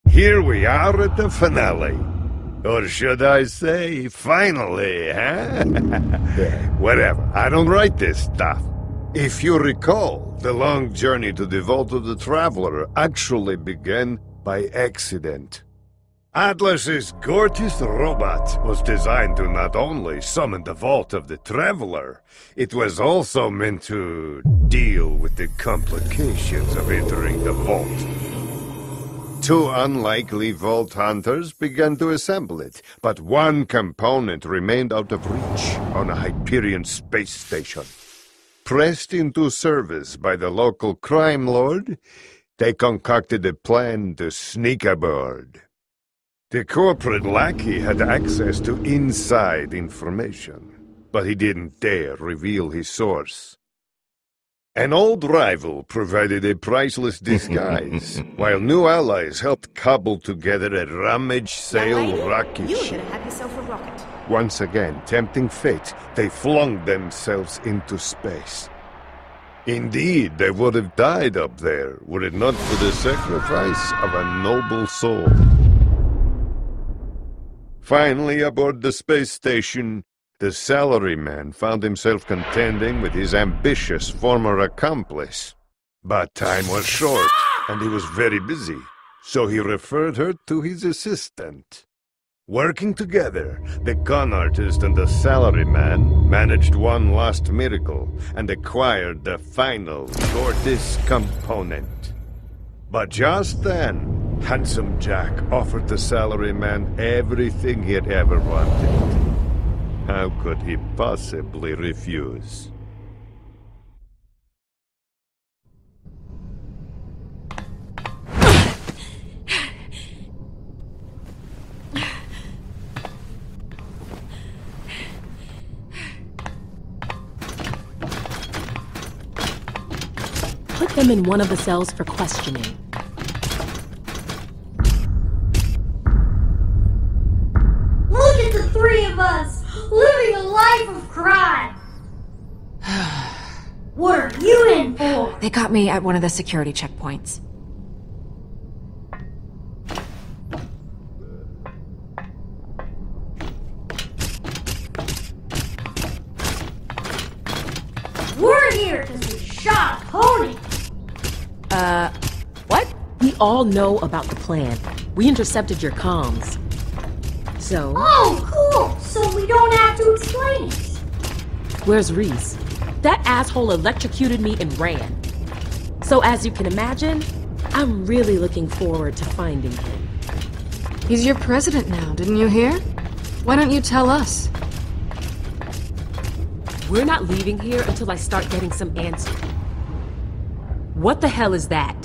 Here we are at the finale. Or should I say, finally, huh? Whatever, I don't write this stuff. If you recall, the long journey to the Vault of the Traveler actually began by accident. Atlas's gorgeous robot was designed to not only summon the Vault of the Traveler, it was also meant to deal with the complications of entering the vault. Two unlikely vault hunters began to assemble it, but one component remained out of reach on a Hyperion space station. Pressed into service by the local crime lord, they concocted a plan to sneak aboard. The corporate lackey had access to inside information, but he didn't dare reveal his source. An old rival provided a priceless disguise, while new allies helped cobble together a rummage-sale rocket You were ship. gonna have yourself a rocket. Once again, tempting fate, they flung themselves into space. Indeed, they would have died up there, were it not for the sacrifice of a noble soul. Finally, aboard the space station, the salaryman found himself contending with his ambitious former accomplice. But time was short, and he was very busy, so he referred her to his assistant. Working together, the con artist and the salaryman managed one last miracle and acquired the final Gortys component. But just then, Handsome Jack offered the salaryman everything he had ever wanted. How could he possibly refuse? Put them in one of the cells for questioning. Look at the three of us, living a life of crime. What are you in for? They got me at one of the security checkpoints. We're here because we shot a pony. What? We all know about the plan. We intercepted your comms. So, Oh, cool. So we don't have to explain it. where's Rhys? That asshole electrocuted me and ran. So as you can imagine, I'm really looking forward to finding him. He's your president now, didn't you hear? Why don't you tell us? We're not leaving here until I start getting some answers. What the hell is that?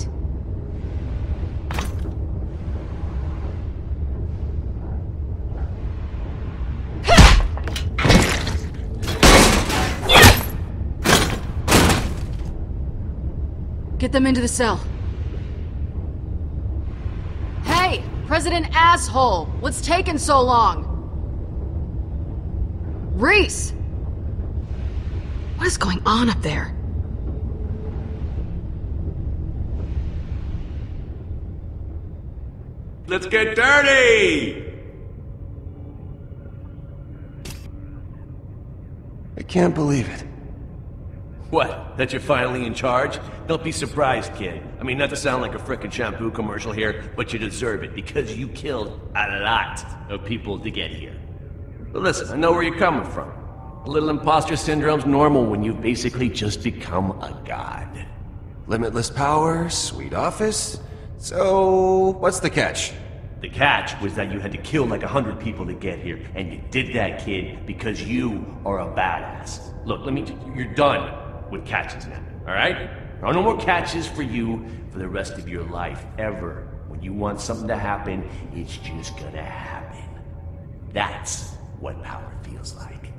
Get them into the cell. Hey, President Asshole! What's taking so long? Rhys! What is going on up there? Let's get dirty! I can't believe it. What? That you're finally in charge? Don't be surprised, kid. I mean, not to sound like a frickin' shampoo commercial here, but you deserve it because you killed a lot of people to get here. But listen, I know where you're coming from. A little imposter syndrome's normal when you've basically just become a god. Limitless power, sweet office. So, what's the catch? The catch was that you had to kill like 100 people to get here, and you did that, kid, because you are a badass. Look, you're done with catches now, alright? There are no more catches for you for the rest of your life, ever. When you want something to happen, it's just gonna happen. That's what power feels like.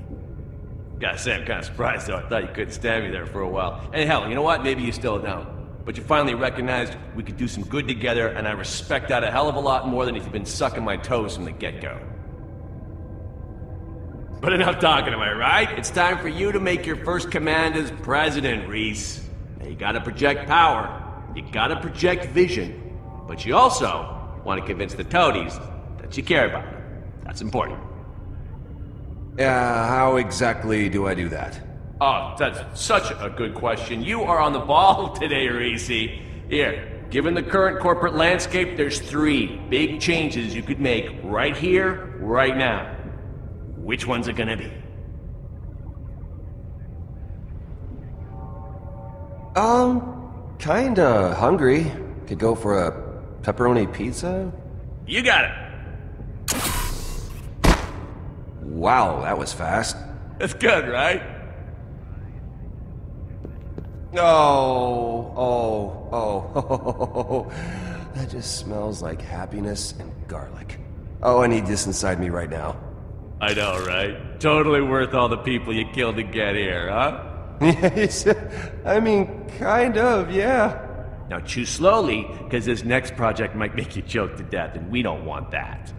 Gotta say, I'm kinda surprised though. I thought you couldn't stand me there for a while. And hell, you know what? Maybe you still don't. But you finally recognized we could do some good together, and I respect that a hell of a lot more than if you've been sucking my toes from the get-go. But enough talking, am I right? It's time for you to make your first command as president, Rhys. Now you gotta project power, you gotta project vision, but you also want to convince the toadies that you care about them. That's important. Yeah, how exactly do I do that? Oh, that's such a good question. You are on the ball today, Rhys. Here, given the current corporate landscape, there's 3 big changes you could make right here, right now. Which one's it gonna be? Kinda hungry. Could go for a pepperoni pizza? You got it. Wow, that was fast. That's good, right? Oh. That just smells like happiness and garlic. Oh, I need this inside me right now. I know, right? Totally worth all the people you killed to get here, huh? Yes, I mean, kind of, yeah. Now chew slowly, because this next project might make you choke to death, and we don't want that.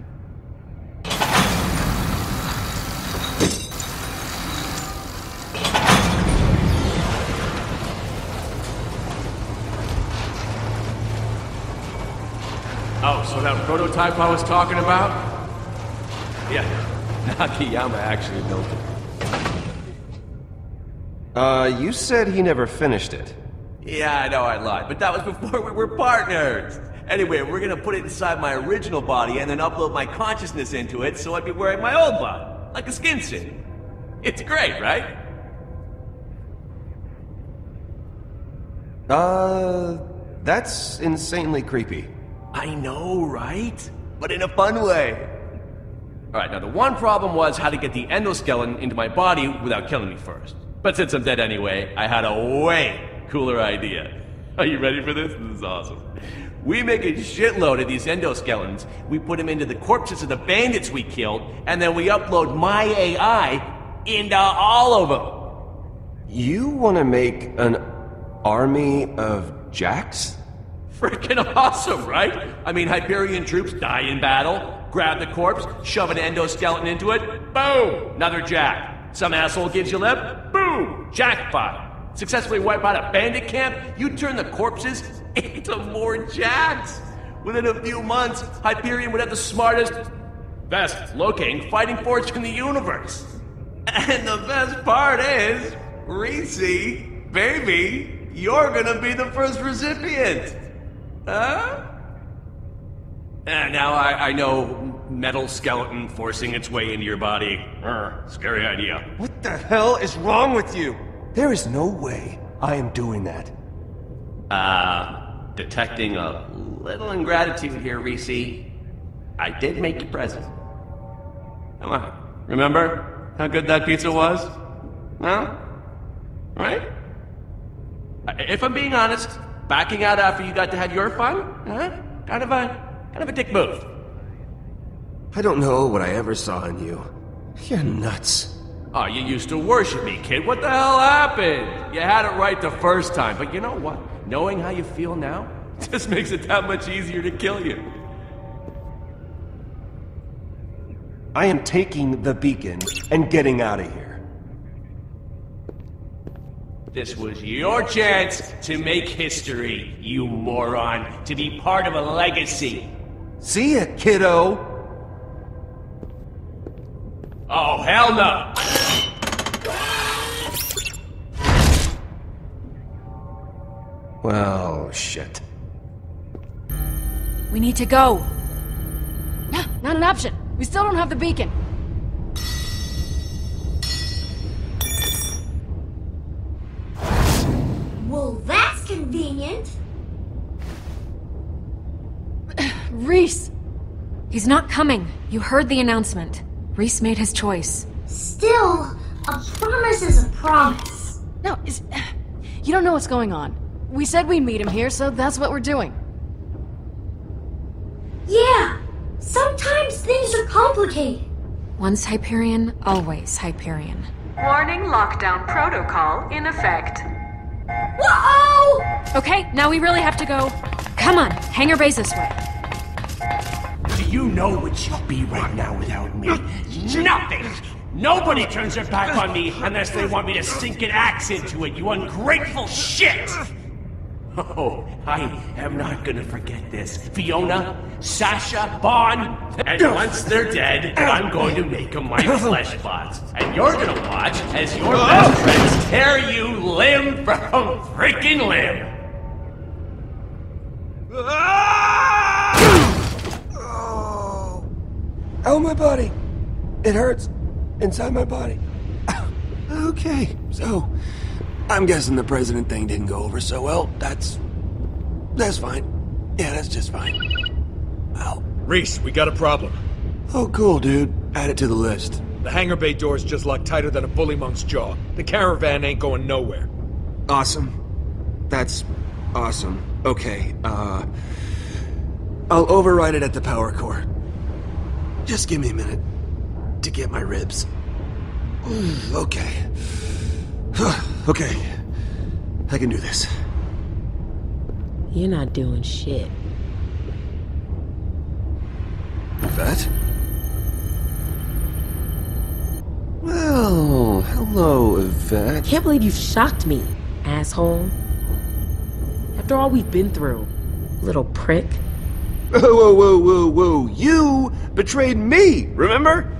Oh, so that prototype I was talking about? Yeah, Nakayama actually built it. You said he never finished it. Yeah, I know I lied, but that was before we were partners. Anyway, we're gonna put it inside my original body and then upload my consciousness into it so I'd be wearing my old body, like a skin suit. It's great, right? That's insanely creepy. I know, right? But in a fun way. Alright, now the one problem was how to get the endoskeleton into my body without killing me first. But since I'm dead anyway, I had a way cooler idea. Are you ready for this? This is awesome. We make a shitload of these endoskeletons, we put them into the corpses of the bandits we killed, and then we upload my AI into all of them. You want to make an army of jacks? Freaking awesome, right? I mean, Hyperion troops die in battle, grab the corpse, shove an endoskeleton into it, boom, another jack. Some asshole gives you lip, boom, jackpot. Successfully wipe out a bandit camp, you turn the corpses into more jacks. Within a few months, Hyperion would have the smartest, best looking fighting force in the universe. And the best part is, Rhys, baby, you're gonna be the first recipient. Huh? And now I know metal skeleton forcing its way into your body. Scary idea. What the hell is wrong with you? There is no way I am doing that. Detecting a little ingratitude here, Rhys. I did make you present. Come on. Remember how good that pizza was? Huh? Right? If I'm being honest, backing out after you got to have your fun? Huh? Kind of a dick move. I don't know what I ever saw in you. You're nuts. Oh, you used to worship me, kid. What the hell happened? You had it right the first time, but you know what? Knowing how you feel now just makes it that much easier to kill you. I am taking the beacon and getting out of here. This was your chance to make history, you moron. To be part of a legacy. See ya, kiddo! Oh, hell no! Well, shit. We need to go. Not an option. We still don't have the beacon. Well, that's convenient. Rhys! He's not coming. You heard the announcement. Rhys made his choice. Still, a promise is a promise. No, you don't know what's going on. We said we'd meet him here, so that's what we're doing. Yeah, sometimes things are complicated. Once Hyperion, always Hyperion. Warning lockdown protocol in effect. Whoa! Okay, now we really have to go. Come on, hangar bay's this way. Do you know what you'd be right now without me? Nothing! Nobody turns their back on me unless they want me to sink an axe into it, you ungrateful shit! Oh, I am not gonna forget this. Fiona, Sasha, Bond, and once they're dead, I'm going to make them my flesh bots. And you're gonna watch as your best friends tear you limb from freaking limb. Oh, my body. It hurts inside my body. Okay, so I'm guessing the president thing didn't go over so well. That's fine. Yeah, that's just fine. Ow. Rhys, we got a problem. Oh, cool, dude. Add it to the list. The hangar bay door's just locked tighter than a bully monk's jaw. The caravan ain't going nowhere. Awesome. That's awesome. Okay, I'll override it at the power core. Just give me a minute to get my ribs. Okay. Okay. I can do this. You're not doing shit. Yvette? Well, hello, Yvette. Can't believe you shocked me, asshole. After all we've been through, little prick. Whoa. You betrayed me, remember?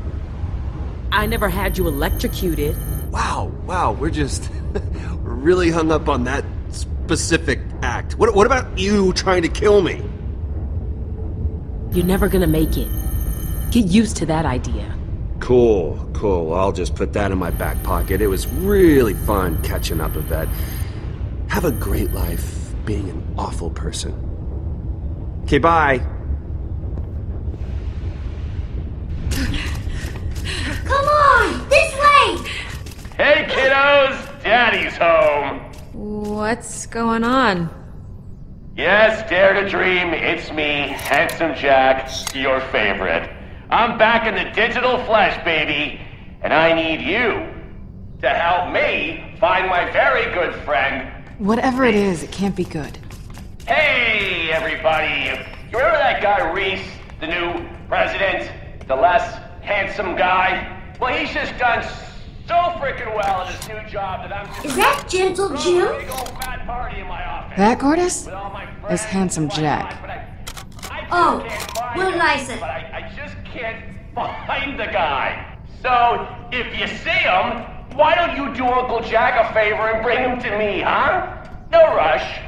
I never had you electrocuted. Wow, we're just really hung up on that specific act. What about you trying to kill me? You're never gonna make it. Get used to that idea. Cool. I'll just put that in my back pocket. It was really fun catching up with that. Have a great life being an awful person. Okay, bye. Come on, this way! Hey kiddos, Daddy's home. What's going on? Yes, dare to dream, it's me, Handsome Jack, your favorite. I'm back in the digital flesh, baby, and I need you to help me find my very good friend. Whatever it is, it can't be good. Hey, everybody. You remember that guy, Rhys, the new president? The less handsome guy? Well, he's just done so freaking well in his new job that I'm just... Is that Gentle Jim? Big old fat party in my office. That, Gortys? With all my friends Is Handsome and Jack. whatnot, but I Oh, can't find we're him, nice. But I just can't find the guy. So, if you see him, why don't you do Uncle Jack a favor and bring him to me, huh? No rush.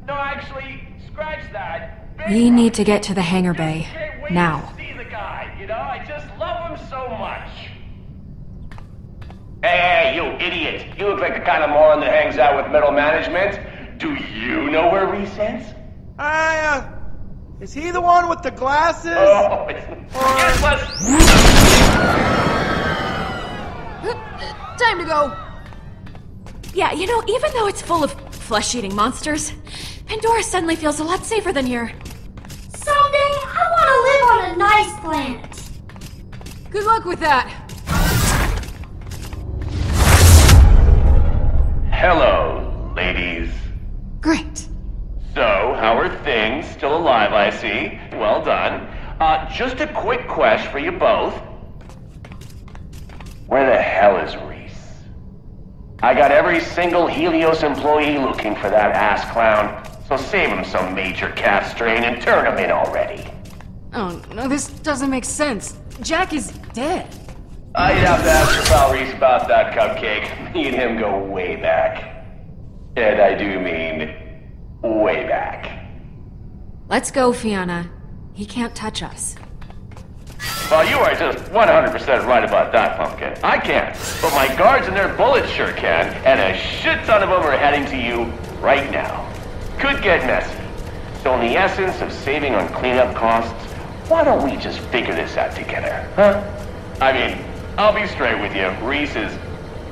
No, actually, scratch that. We need to get to the hangar bay. Can't wait Now. to see the guy, you know? I just love him so much. Hey, you idiot. You look like the kind of moron that hangs out with middle management. Do you know where Rhys is? Is he the one with the glasses? Oh, it's... Yes, let's... Time to go! Yeah, you know, even though it's full of flesh-eating monsters, Pandora suddenly feels a lot safer than here. Someday, I want to live on a nice planet. Good luck with that! Hello, ladies. Great. So, how are things? Still alive, I see. Well done. Just a quick question for you both. Where the hell is Rhys? I got every single Helios employee looking for that ass clown. So save him some major calf strain and turn him in already. Oh, no, this doesn't make sense. Jack is dead. You'd have to ask your pal Rhys about that cupcake. Me and him go way back. And I do mean way back. Let's go, Fiona. He can't touch us. Well, you are just 100% right about that, Pumpkin. I can't, but my guards and their bullets sure can, and a shit ton of them are heading to you right now. Could get messy. So in the essence of saving on cleanup costs, why don't we just figure this out together, huh? I mean, I'll be straight with you. Rhys is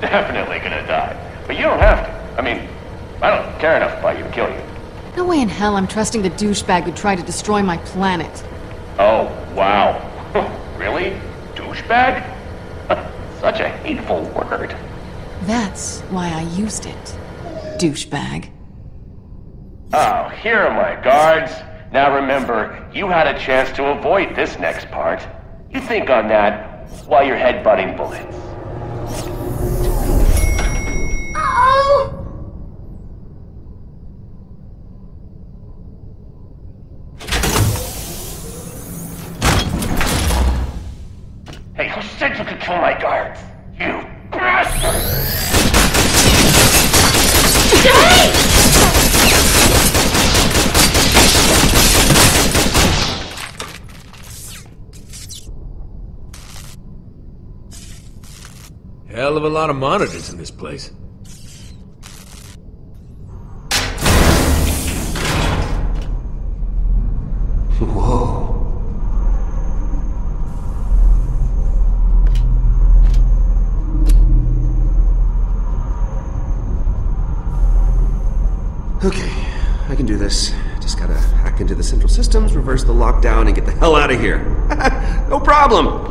definitely gonna die. But you don't have to. I mean, I don't care enough about you to kill you. No way in hell I'm trusting the douchebag who tried to destroy my planet. Oh, wow. Really? Douchebag? Such a hateful word. That's why I used it. Douchebag. Oh, here are my guards. Now remember, you had a chance to avoid this next part. You think on that while you're headbutting bullets. Uh-oh! think you could kill my guards? You bastard! Hell of a lot of monitors in this place. Whoa. Okay, I can do this. Just gotta hack into the central systems, reverse the lockdown, and get the hell out of here. No problem!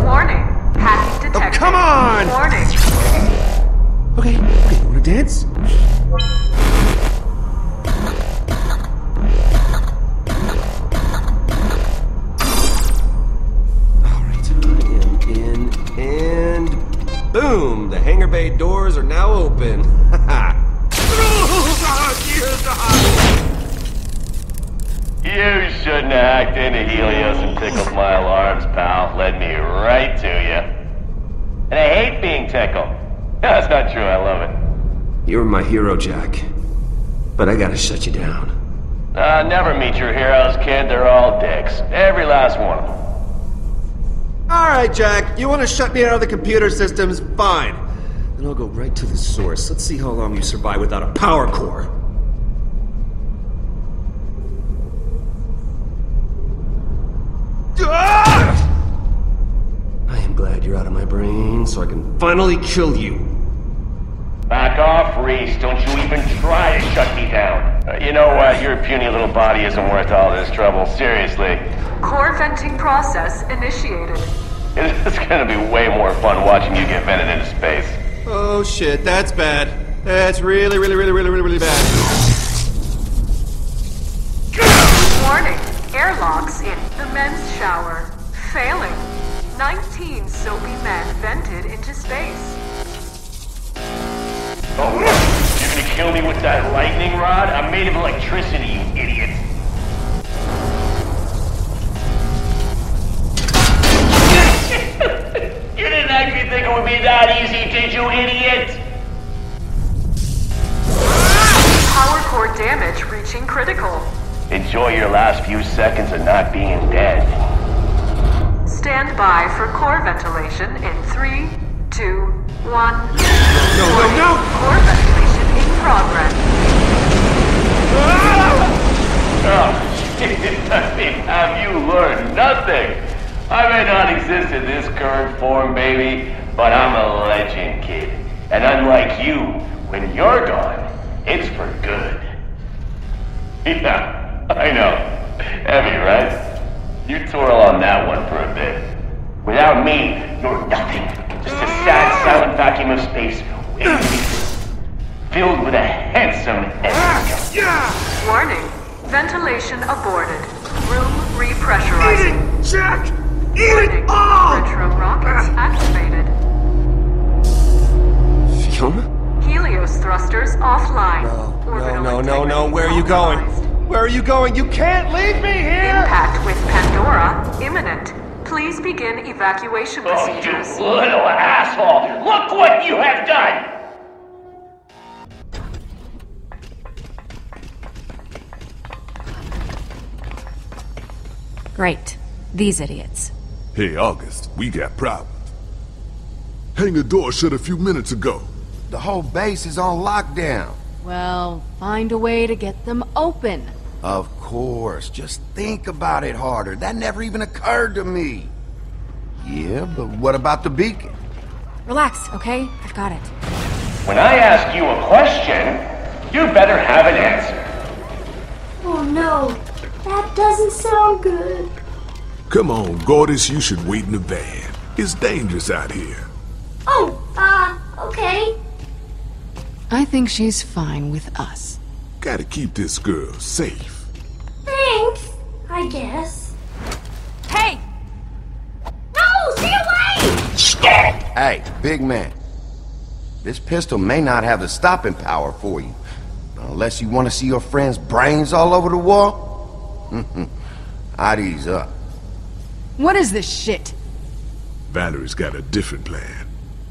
Warning. Hacking detected. Oh, come on! Warning. Okay, you wanna dance? Boom! The hangar bay doors are now open. You shouldn't have hacked into Helios and tickled my alarms, pal. Led me right to you. And I hate being tickled. That's not true, I love it. You're my hero, Jack. But I gotta shut you down. Never meet your heroes, kid. They're all dicks. Every last one of them. Alright, Jack. You wanna shut me out of the computer systems? Fine. Then I'll go right to the source. Let's see how long you survive without a power core. I am glad you're out of my brain, so I can finally kill you. Back off, Rhys. Don't you even try to shut me down. You know what? Your puny little body isn't worth all this trouble. Seriously. Core venting process initiated. It's gonna be way more fun watching you get vented into space. Oh shit, that's bad. That's really bad. Warning. Airlocks in the men's shower. Failing. 19 soapy men vented into space. Oh, you're gonna kill me with that lightning rod? I'm made of electricity, you idiot. You didn't actually think it would be that easy, did you, idiot? Power core damage reaching critical. Enjoy your last few seconds of not being dead. Stand by for core ventilation in 3, 2, 1. No! Core ventilation in progress. Oh, shit, I mean, have you learned nothing? I may not exist in this current form, baby, but I'm a legend, kid. And unlike you, when you're gone, it's for good. Yeah, I know. Heavy, right? You twirl on that one for a bit. Without me, you're nothing. Just a sad, silent vacuum of space, filled with a handsome energy. Warning. Ventilation aborted. Room repressurizing. Jack! Warning. Retro rockets activated. Fiona? Helios thrusters offline. No. Where are you going? Where are you going? You can't leave me here! Impact with Pandora imminent. Please begin evacuation procedures. Oh, you little asshole! Look what you have done! Great. These idiots. Hey, August, we got problems. Hangar door shut a few minutes ago. The whole base is on lockdown. Well, find a way to get them open. Of course. Just think about it harder. That never even occurred to me. Yeah, but what about the beacon? Relax, okay? I've got it. When I ask you a question, you better have an answer. Oh no, that doesn't sound good. Come on, Gortys, you should wait in the van. It's dangerous out here. Oh, okay. I think she's fine with us. Gotta keep this girl safe. Thanks, I guess. Hey! No, stay away! Hey, big man. This pistol may not have the stopping power for you. Unless you want to see your friend's brains all over the wall? I'd ease up. What is this shit? Valerie's got a different plan.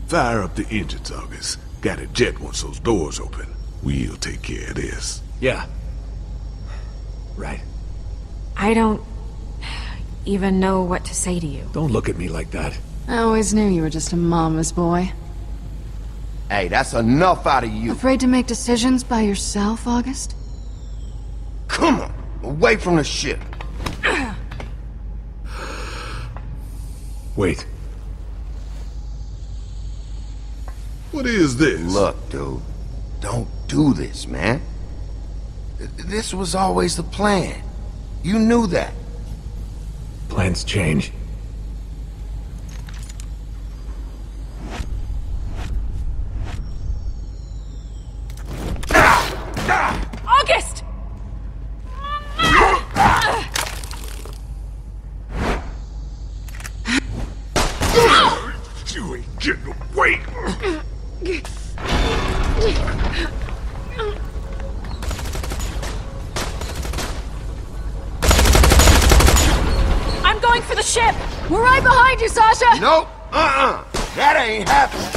Fire up the engines, August. Got a jet once those doors open. We'll take care of this. Yeah. Right. I don't even know what to say to you. Don't look at me like that. I always knew you were just a mama's boy. Hey, that's enough out of you. Afraid to make decisions by yourself, August? Come on, away from the ship. Wait. What is this? Look, dude. Don't do this, man. This was always the plan. You knew that. Plans change. August! You ain't getting away. I'm going for the ship! We're right behind you, Sasha! Nope. That ain't happening.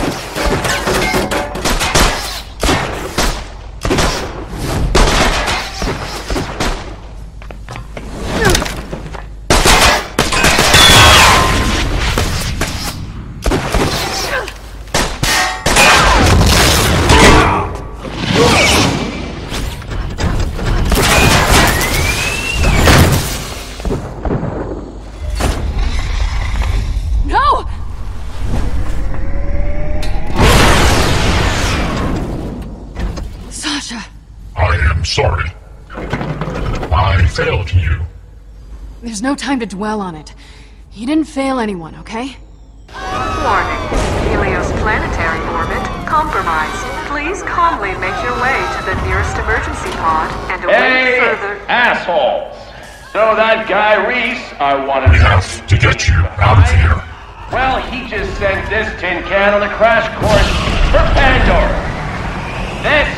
Sorry. I failed you. There's no time to dwell on it. You didn't fail anyone, okay? Warning. Helios planetary orbit compromised. Please calmly make your way to the nearest emergency pod and await further... assholes! So that guy Rhys, I wanted We have to get you out of here. Well, he just sent this tin can on a crash course for Pandora. This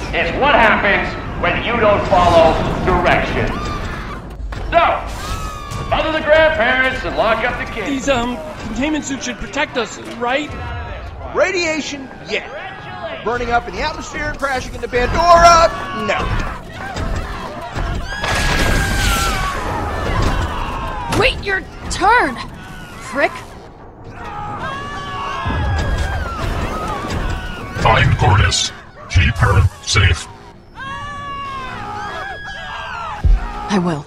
is what happens when you don't follow directions. So, mother the grandparents and lock up the kids. These, containment suits should protect us, right? Radiation, yeah. Burning up in the atmosphere and crashing into Pandora, no. Wait your turn, prick. Find Gortys. Keep her safe. I will.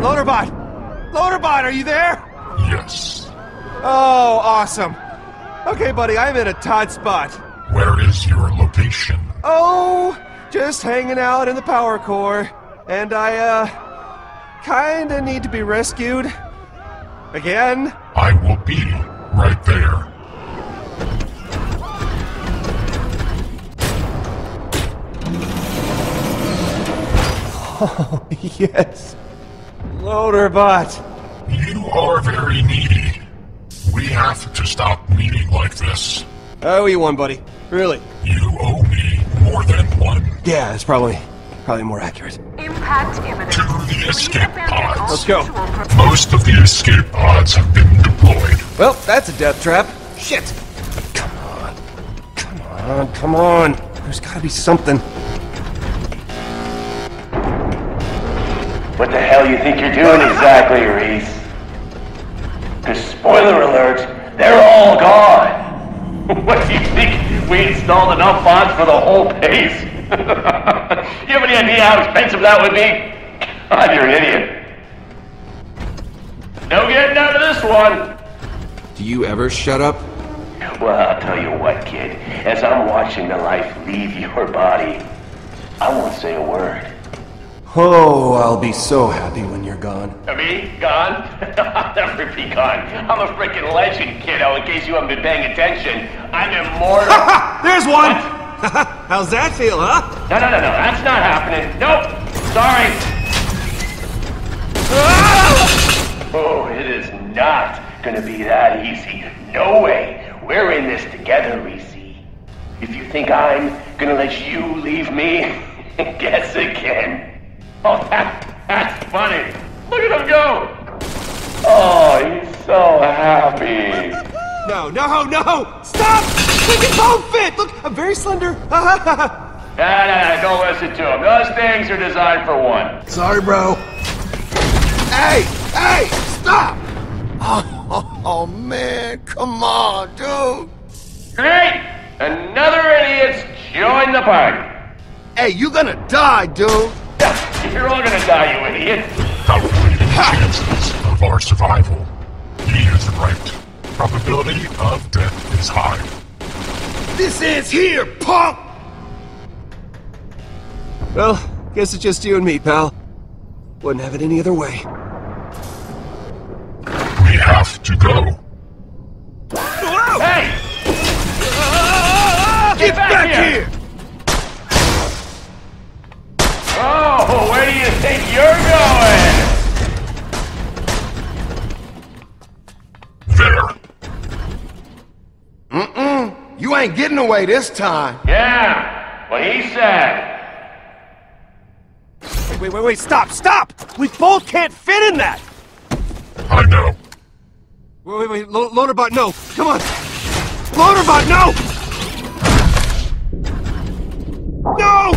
Loaderbot! Loaderbot, are you there? Yes. Oh, awesome. Okay, buddy, I'm in a tight spot. Where is your location? Oh, just hanging out in the power core. And I, kinda need to be rescued. Again? I will be right there. Oh, yes. Loaderbot. You are very needy. We have to stop meeting like this. I owe you one, buddy. Really. You owe me more than one. Yeah, it's probably more accurate. Impact imminent. To the escape pods. Let's go. Most of the escape pods have been deployed. Well, that's a death trap. Shit. Come on. Come on, come on. There's gotta be something. What the hell you think you're doing exactly, Rhys? Because spoiler alert, they're all gone. What do you think? We installed enough bots for the whole base? You have any idea how expensive that would be? God, you're an idiot. No getting out of this one. Do you ever shut up? Well, I'll tell you what, kid. As I'm watching the life leave your body, I won't say a word. Oh, I'll be so happy when you're gone. Me? Gone? I'll never be gone. I'm a freaking legend, kiddo, in case you haven't been paying attention. I'm immortal. There's one! What? How's that feel, huh? No, that's not happening. Nope. Sorry. Oh, it is not gonna be that easy. No way. We're in this together, Rhys. If you think I'm gonna let you leave me, guess again. Oh, that's funny. Look at him go. Oh, he's so happy. No! Stop! We can both fit! Look, I'm very slender. Nah, don't listen to him. Those things are designed for one. Sorry, bro. Hey! Stop! Oh, man, come on, dude. Great! Another idiot's joined the party. Hey, you gonna die, dude. You're all gonna die, you idiot. Calculating chances of our survival. He is right. Probability of death is high. This ends here, punk! Well, guess it's just you and me, pal. Wouldn't have it any other way. We have to go. Hey! Get back here! Oh, where do you think you're going? There. You ain't getting away this time. Yeah, what he said. Wait, stop! We both can't fit in that! I know. Wait, Loaderbot, no! Come on! Loaderbot, no! No!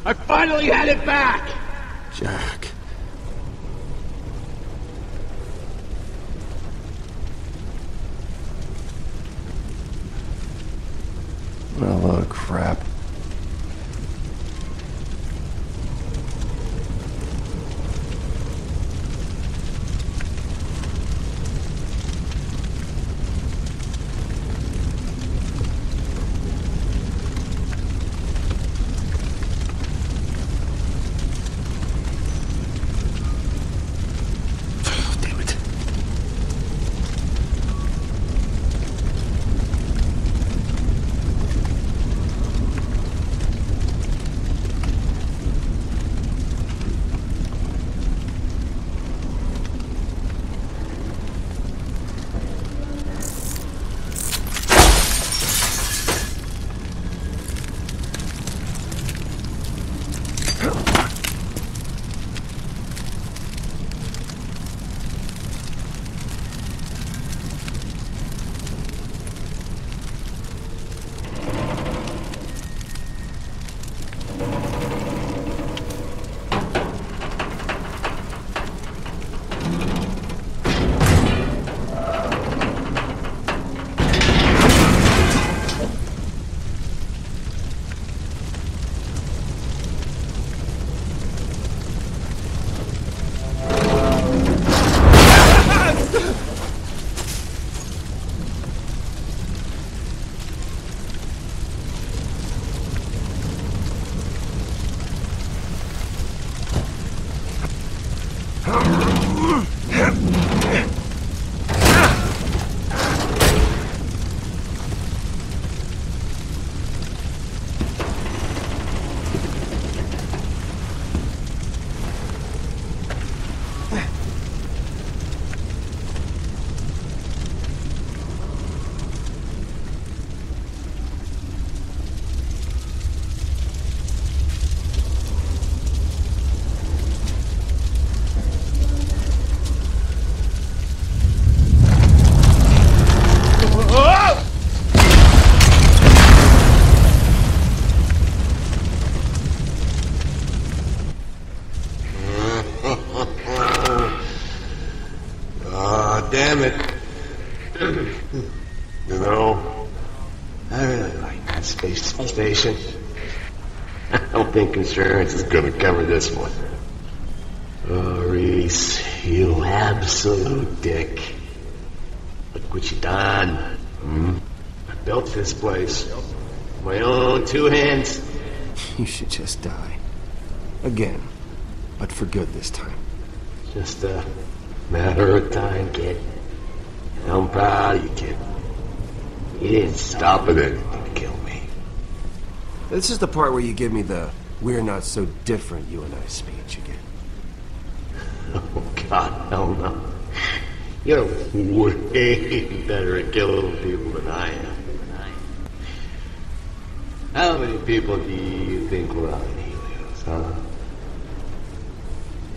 I finally had it back! Jack. What a load of crap. Damn it. You know, I really like that space station. I don't think insurance is gonna cover this one. Oh, Rhys, you absolute dick. Look what you done. I built this place. My own 2 hands. You should just die. Again. But for good this time. Just a matter of time, kid. I'm proud of you, kid. You didn't stop at anything to kill me. This is the part where you give me the "we're not so different, you and I" speech again. Oh, God, hell no. You're way better at killing people than I am. How many people do you think were on Helios, huh?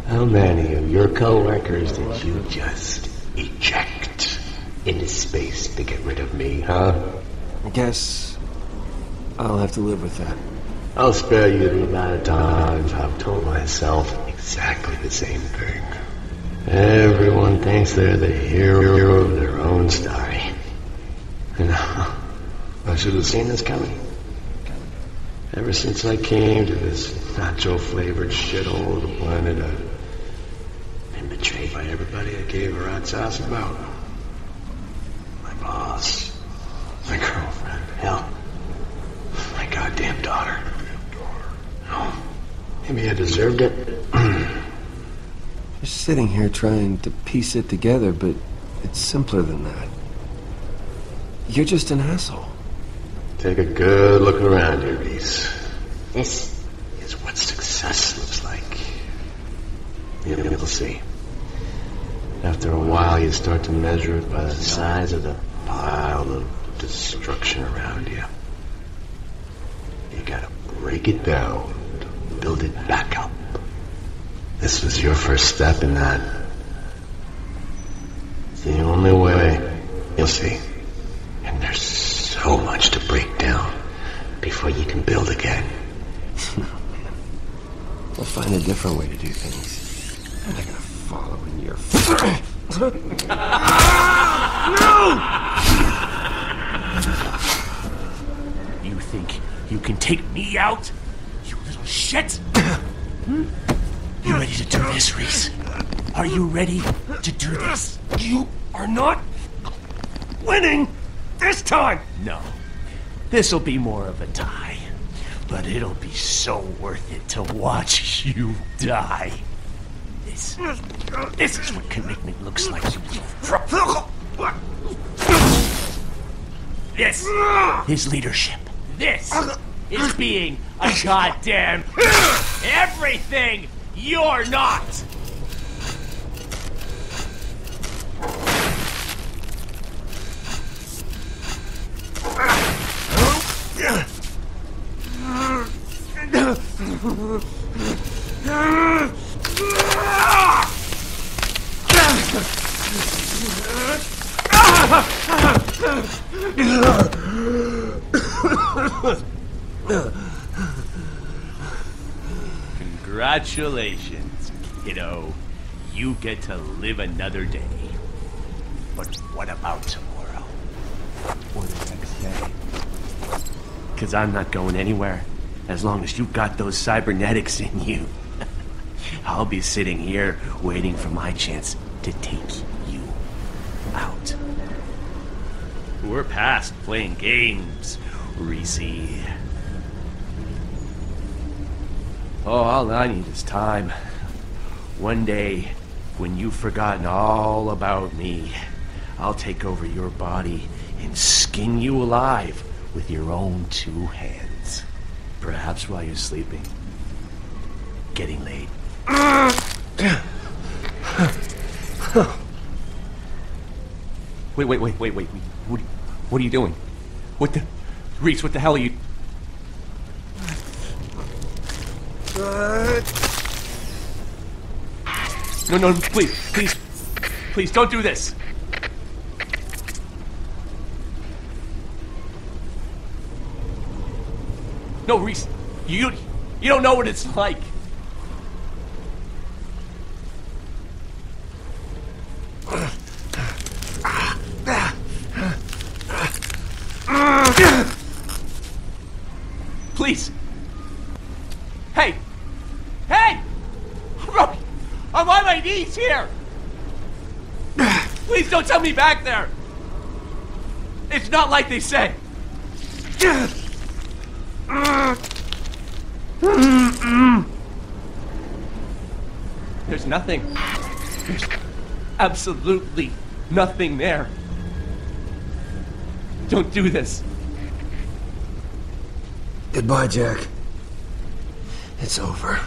How many of your co-workers did you just eject into space to get rid of me, huh? I guess I'll have to live with that. I'll spare you the amount of times I've told myself exactly the same thing. Everyone thinks they're the hero of their own story. And I should have seen this coming. Ever since I came to this nacho-flavored shithole of the planet, I've been betrayed by everybody I gave a rat's ass about. My boss, my girlfriend, hell, my goddamn daughter. Oh, maybe I deserved it. You're sitting here trying to piece it together, but it's simpler than that. You're just an asshole. Take a good look around here, Rhys. This is what success looks like. You'll see. After a while, you start to measure it by the size of the pile of destruction around you. You gotta break it down to build it back up. This was your first step in that. It's the only way. You'll see. And there's so much to break down before you can build again. We'll find a different way to do things. I'm not gonna follow in your... No! You think you can take me out? You little shit! You ready to do this, Rhys? Are you ready to do this? You are not winning this time! No. This'll be more of a tie. But it'll be so worth it to watch you die. This is what commitment looks like, you little... This is leadership. This is being a goddamn everything you're not! Congratulations, kiddo. You get to live another day. But what about tomorrow? Or the next day? Because I'm not going anywhere. As long as you've got those cybernetics in you. I'll be sitting here waiting for my chance to take you out. We're past playing games, Rhys. Oh, all I need is time. One day, when you've forgotten all about me, I'll take over your body and skin you alive with your own 2 hands. Perhaps while you're sleeping. Getting laid. Wait. What are you doing? Rhys, what the hell are you... No, please, don't do this. No, Rhys, you don't know what it's like. Please. Hey! I'm on my knees here! Please don't tell me back there! It's not like they say. There's nothing. There's absolutely nothing there. Don't do this. Goodbye, Jack. It's over.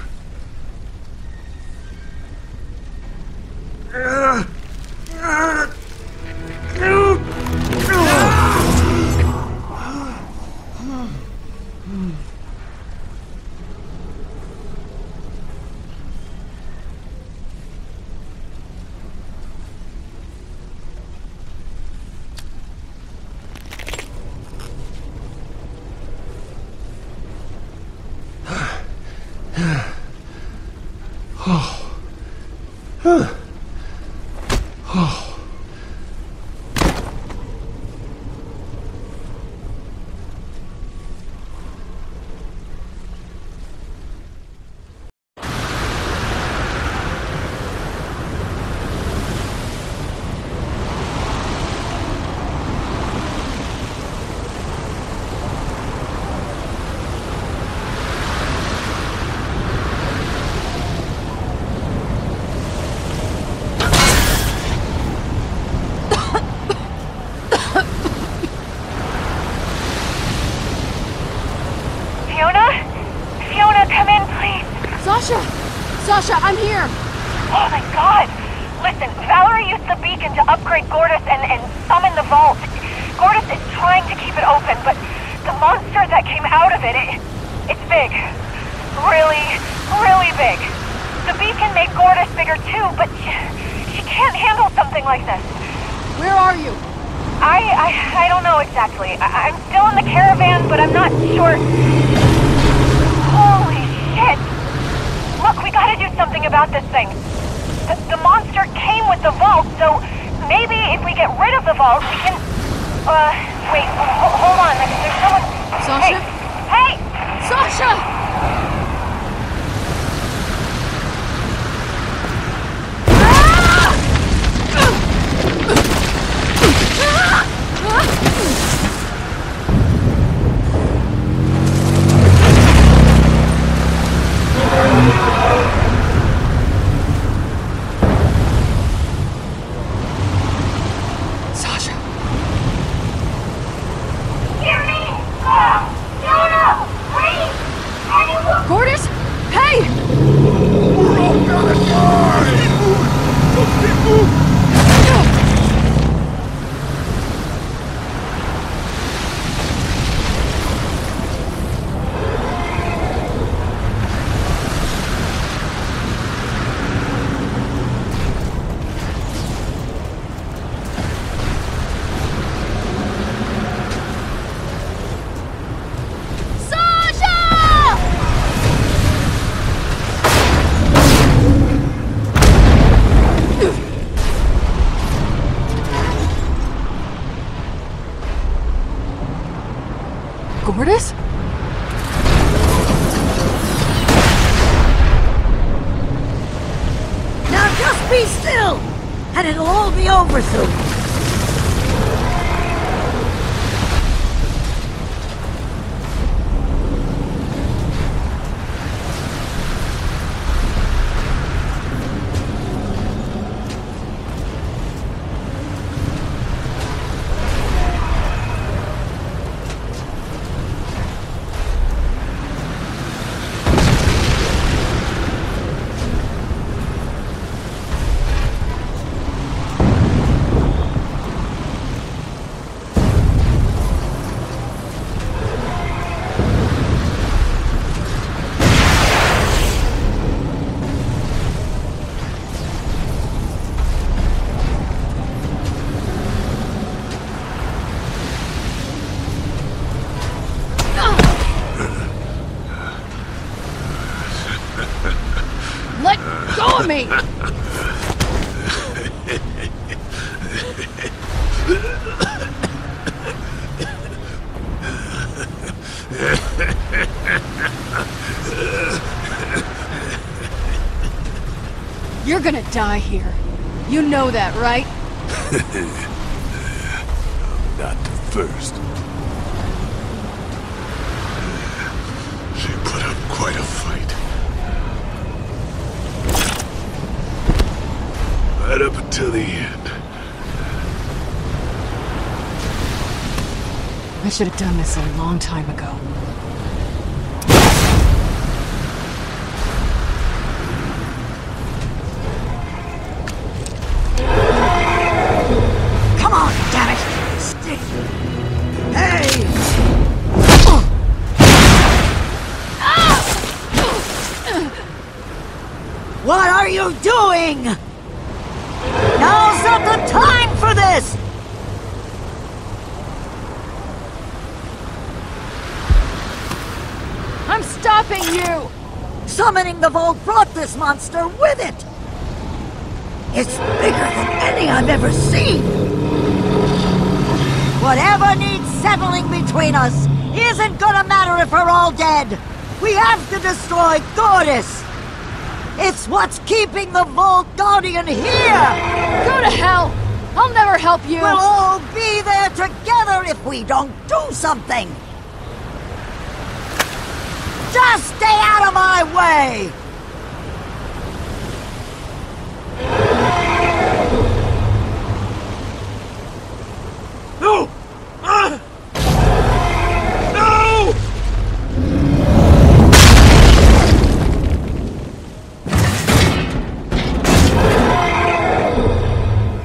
Sasha, I'm here! Oh my god! Listen, Valerie used the beacon to upgrade Gordis and summon the vault. Gordis is trying to keep it open, but the monster that came out of it's big. Really, really big. The beacon made Gordis bigger too, but she can't handle something like this. Where are you? I don't know exactly. I'm still in the caravan, but I'm not sure. Holy shit! something about this thing. The monster came with the vault, so maybe if we get rid of the vault, we can... wait, hold on. There's someone... Sasha? Hey! Sasha! Sasha! Hear me! Fiona! Rhys! Anyone? Gordis? Hey! We're all gonna die! Move! Gordis? Now just be still, and it'll all be over soon. Let go of me! You're gonna die here. You know that, right? Not the first. She put up quite a fight. Right up until the end. I should have done this a long time ago. Come on, damn it! Stay! Hey! What are you doing? Now's not the time for this! I'm stopping you! Summoning the vault brought this monster with it! It's bigger than any I've ever seen! Whatever needs settling between us isn't gonna matter if we're all dead! We have to destroy Gordis! It's what's keeping the Vault Guardian here! Go to hell! I'll never help you! We'll all be there together if we don't do something! Just stay out of my way! No! No!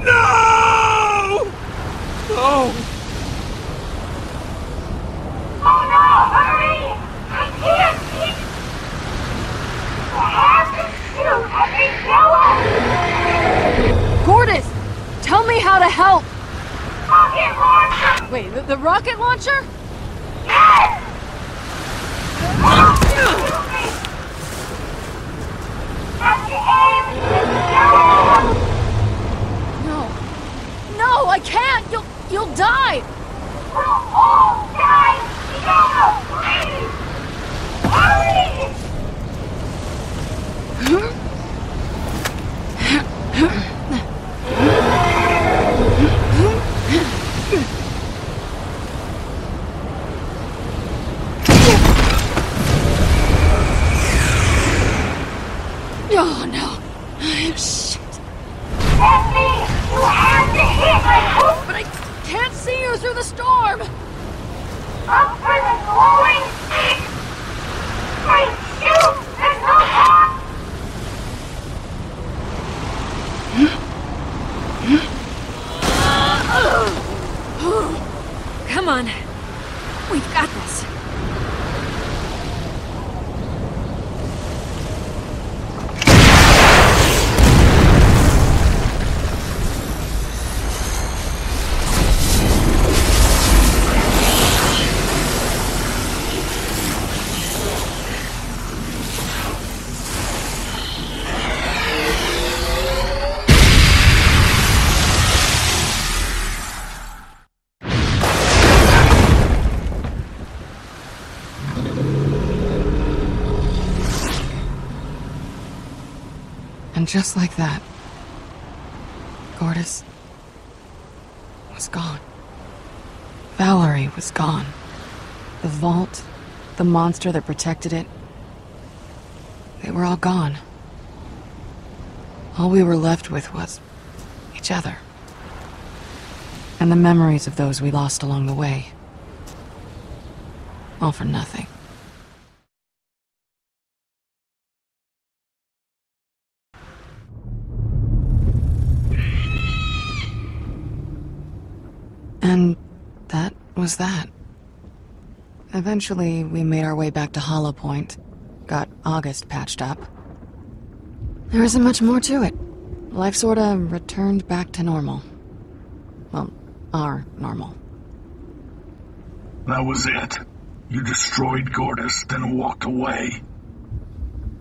No! Oh! Oh no! Hurry! I can't see! I have to shoot every killer! Gordis! Tell me how to help! Rocket launcher! Wait, the rocket launcher? Yes! That's this. And just like that, Gortys was gone. Valerie was gone. The vault, the monster that protected it, they were all gone. All we were left with was each other. And the memories of those we lost along the way. All for nothing. And that was that. Eventually, we made our way back to Hollow Point, got August patched up. There isn't much more to it. Life sorta returned back to normal. Well, our normal. That was it. You destroyed Gortys, then walked away.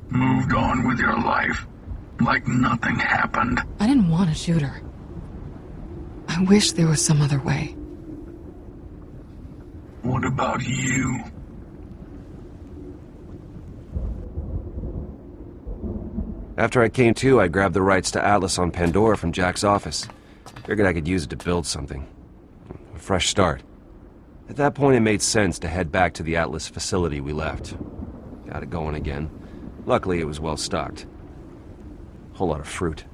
Moved on with your life, like nothing happened. I didn't want to shoot her. I wish there was some other way. What about you? After I came to, I grabbed the rights to Atlas on Pandora from Jack's office. Figured I could use it to build something. A fresh start. At that point, it made sense to head back to the Atlas facility we left. Got it going again. Luckily, it was well stocked. Whole lot of fruit.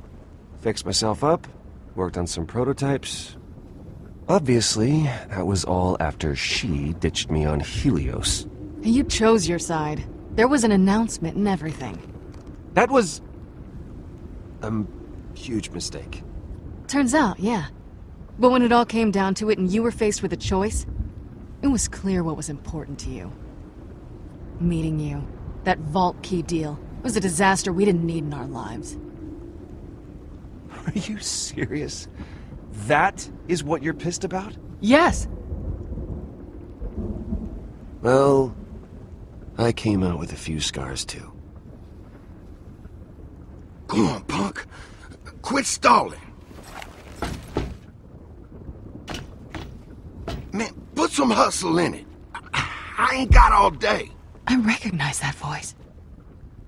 Fixed myself up. Worked on some prototypes. Obviously, that was all after she ditched me on Helios. You chose your side. There was an announcement and everything. That was... a huge mistake. Turns out, yeah. But when it all came down to it and you were faced with a choice, it was clear what was important to you. Meeting you, that vault key deal, was a disaster we didn't need in our lives. Are you serious? That is what you're pissed about? Yes! Well, I came out with a few scars too. Come on, punk. Quit stalling. Man, put some hustle in it. I ain't got all day. I recognize that voice.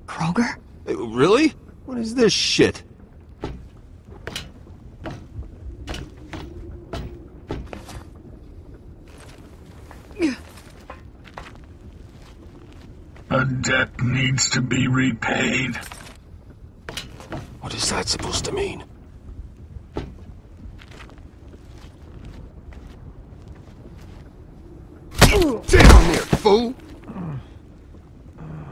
Kroger? Really? What is this shit? A debt needs to be repaid. What is that supposed to mean? Down there, fool!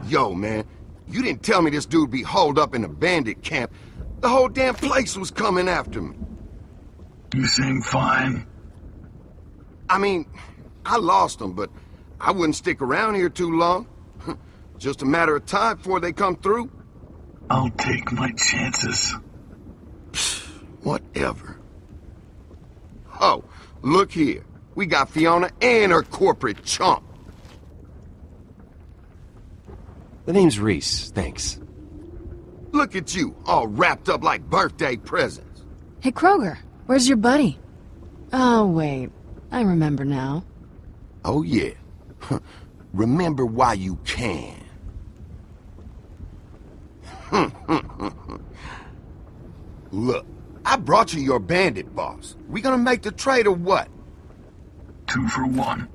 Yo, man, you didn't tell me this dude be holed up in a bandit camp. The whole damn place was coming after me. You seem fine. I mean, I lost him, but I wouldn't stick around here too long. Just a matter of time before they come through. I'll take my chances. Whatever. Oh, look here. We got Fiona and her corporate chump. The name's Rhys, thanks. Look at you, all wrapped up like birthday presents. Hey, Kroger, where's your buddy? Oh, wait. I remember now. Oh, yeah. Remember while you can. Look, I brought you your bandit boss. We gonna make the trade or what? 2 for 1.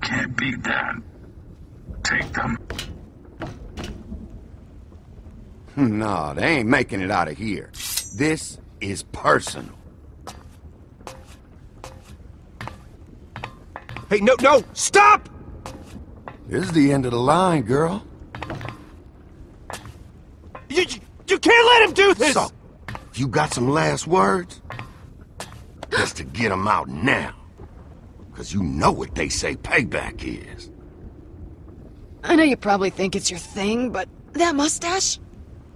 Can't beat that. Take them. No, they ain't making it out of here. This is personal. Hey, no, stop! This is the end of the line, girl. You can't let him do this! So, you got some last words? Just to get them out now. Because you know what they say payback is. I know you probably think it's your thing, but that mustache?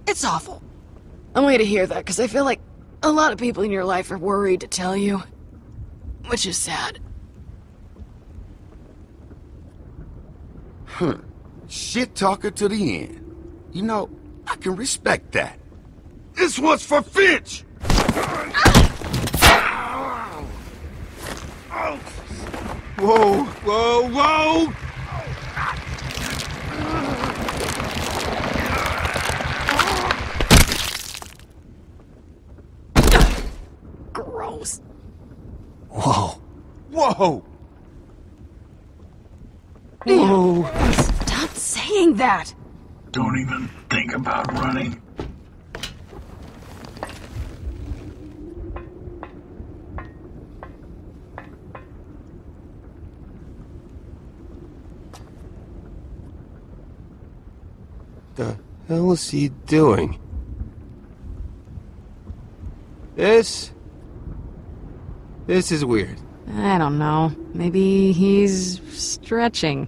It's awful. I want you to hear that, because I feel like a lot of people in your life are worried to tell you. Which is sad. Shit talker to the end. You know, I can respect that. This one's for Finch! Whoa, whoa, whoa! Gross. Whoa. Whoa! Whoa. Stop saying that! Don't even think about running. The hell is he doing? This is weird. I don't know. Maybe he's stretching.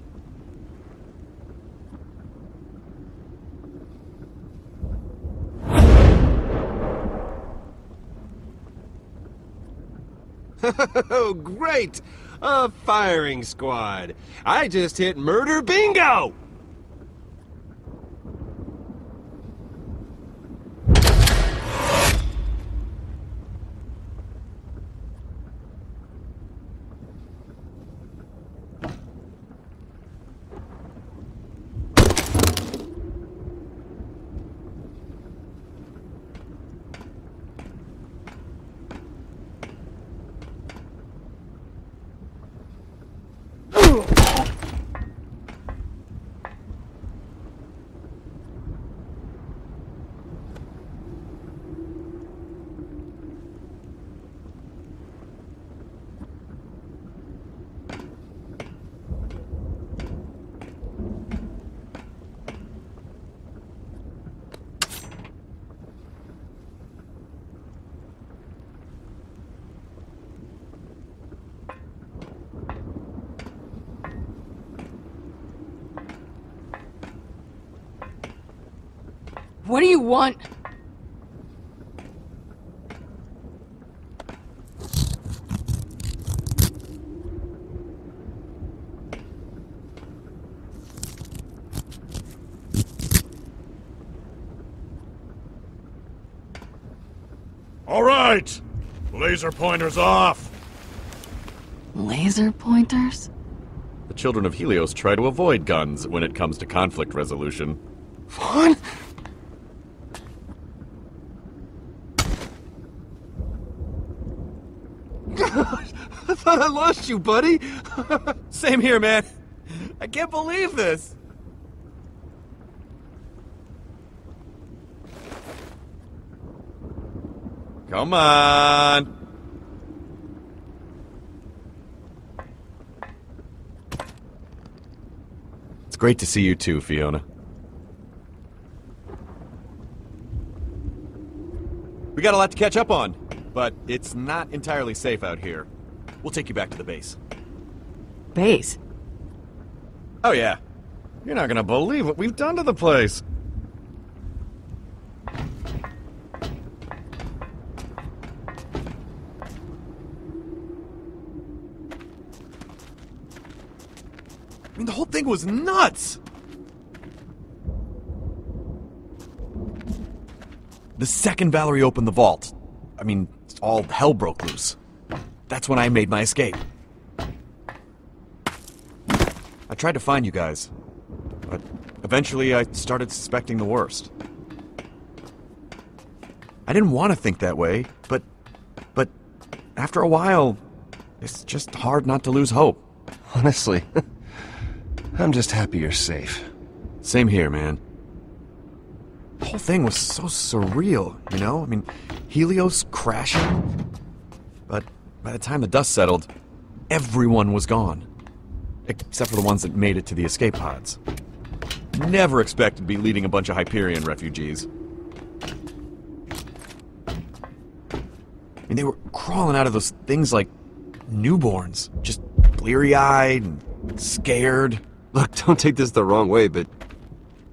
Oh, great! A firing squad. I just hit murder bingo! What do you want? All right! Laser pointers off! Laser pointers? The children of Helios try to avoid guns when it comes to conflict resolution. Vaughn? I thought I lost you, buddy. Same here, man. I can't believe this. Come on. It's great to see you too, Fiona. We got a lot to catch up on, but it's not entirely safe out here. We'll take you back to the base. Base? Oh yeah. You're not gonna believe what we've done to the place. I mean, the whole thing was nuts! The second Valerie opened the vault, I mean, all hell broke loose. That's when I made my escape. I tried to find you guys, but eventually I started suspecting the worst. I didn't want to think that way, but after a while, it's just hard not to lose hope. Honestly, I'm just happy you're safe. Same here, man. The whole thing was so surreal, you know? I mean, Helios crashing, but by the time the dust settled, everyone was gone. Except for the ones that made it to the escape pods. Never expected to be leading a bunch of Hyperion refugees. I mean, they were crawling out of those things like newborns, just bleary-eyed and scared. Look, don't take this the wrong way, but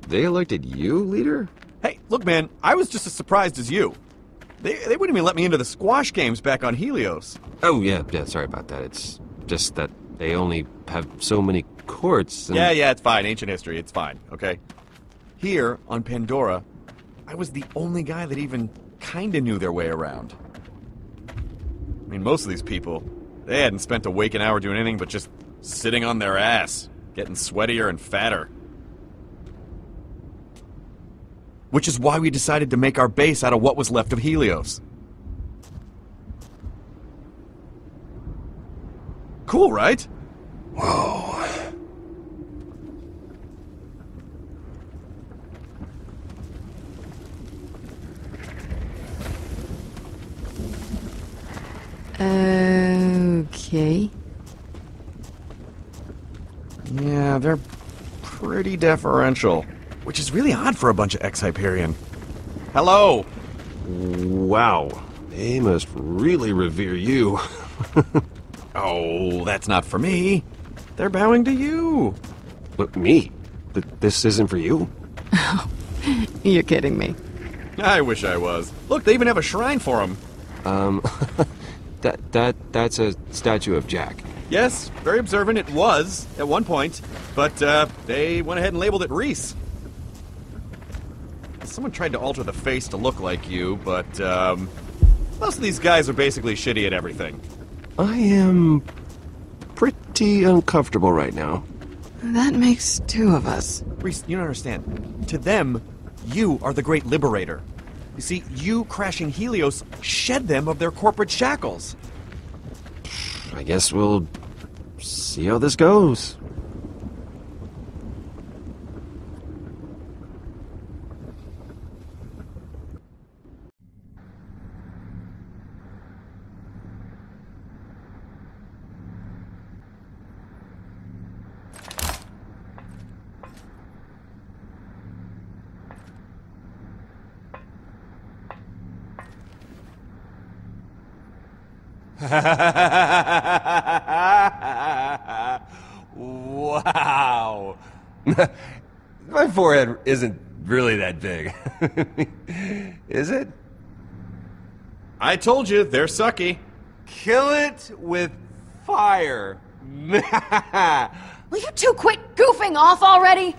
they elected you leader? Hey, look, man, I was just as surprised as you. They wouldn't even let me into the squash games back on Helios. Oh, yeah, sorry about that. It's just that they only have so many courts. And... Yeah, it's fine. Ancient history, it's fine, okay? Here, on Pandora, I was the only guy that even kinda knew their way around. I mean, most of these people, they hadn't spent a waking hour doing anything but just sitting on their ass, getting sweatier and fatter. Which is why we decided to make our base out of what was left of Helios. Cool, right? Whoa. Okay. Yeah, they're pretty deferential. Which is really odd for a bunch of ex-Hyperion. Hello! Wow. They must really revere you. Oh, that's not for me. They're bowing to you. What, me? This isn't for you? You're kidding me. I wish I was. Look, they even have a shrine for him. That's a statue of Jack. Yes, very observant it was, at one point. But, they went ahead and labeled it Rhys. Someone tried to alter the face to look like you, but, most of these guys are basically shitty at everything. I am pretty uncomfortable right now. That makes two of us. Rhys, you don't understand. To them, you are the great liberator. You see, you crashing Helios shed them of their corporate shackles. I guess we'll see how this goes. Wow. My forehead isn't really that big. Is it? I told you, they're sucky. Kill it with fire. Will you two quit goofing off already?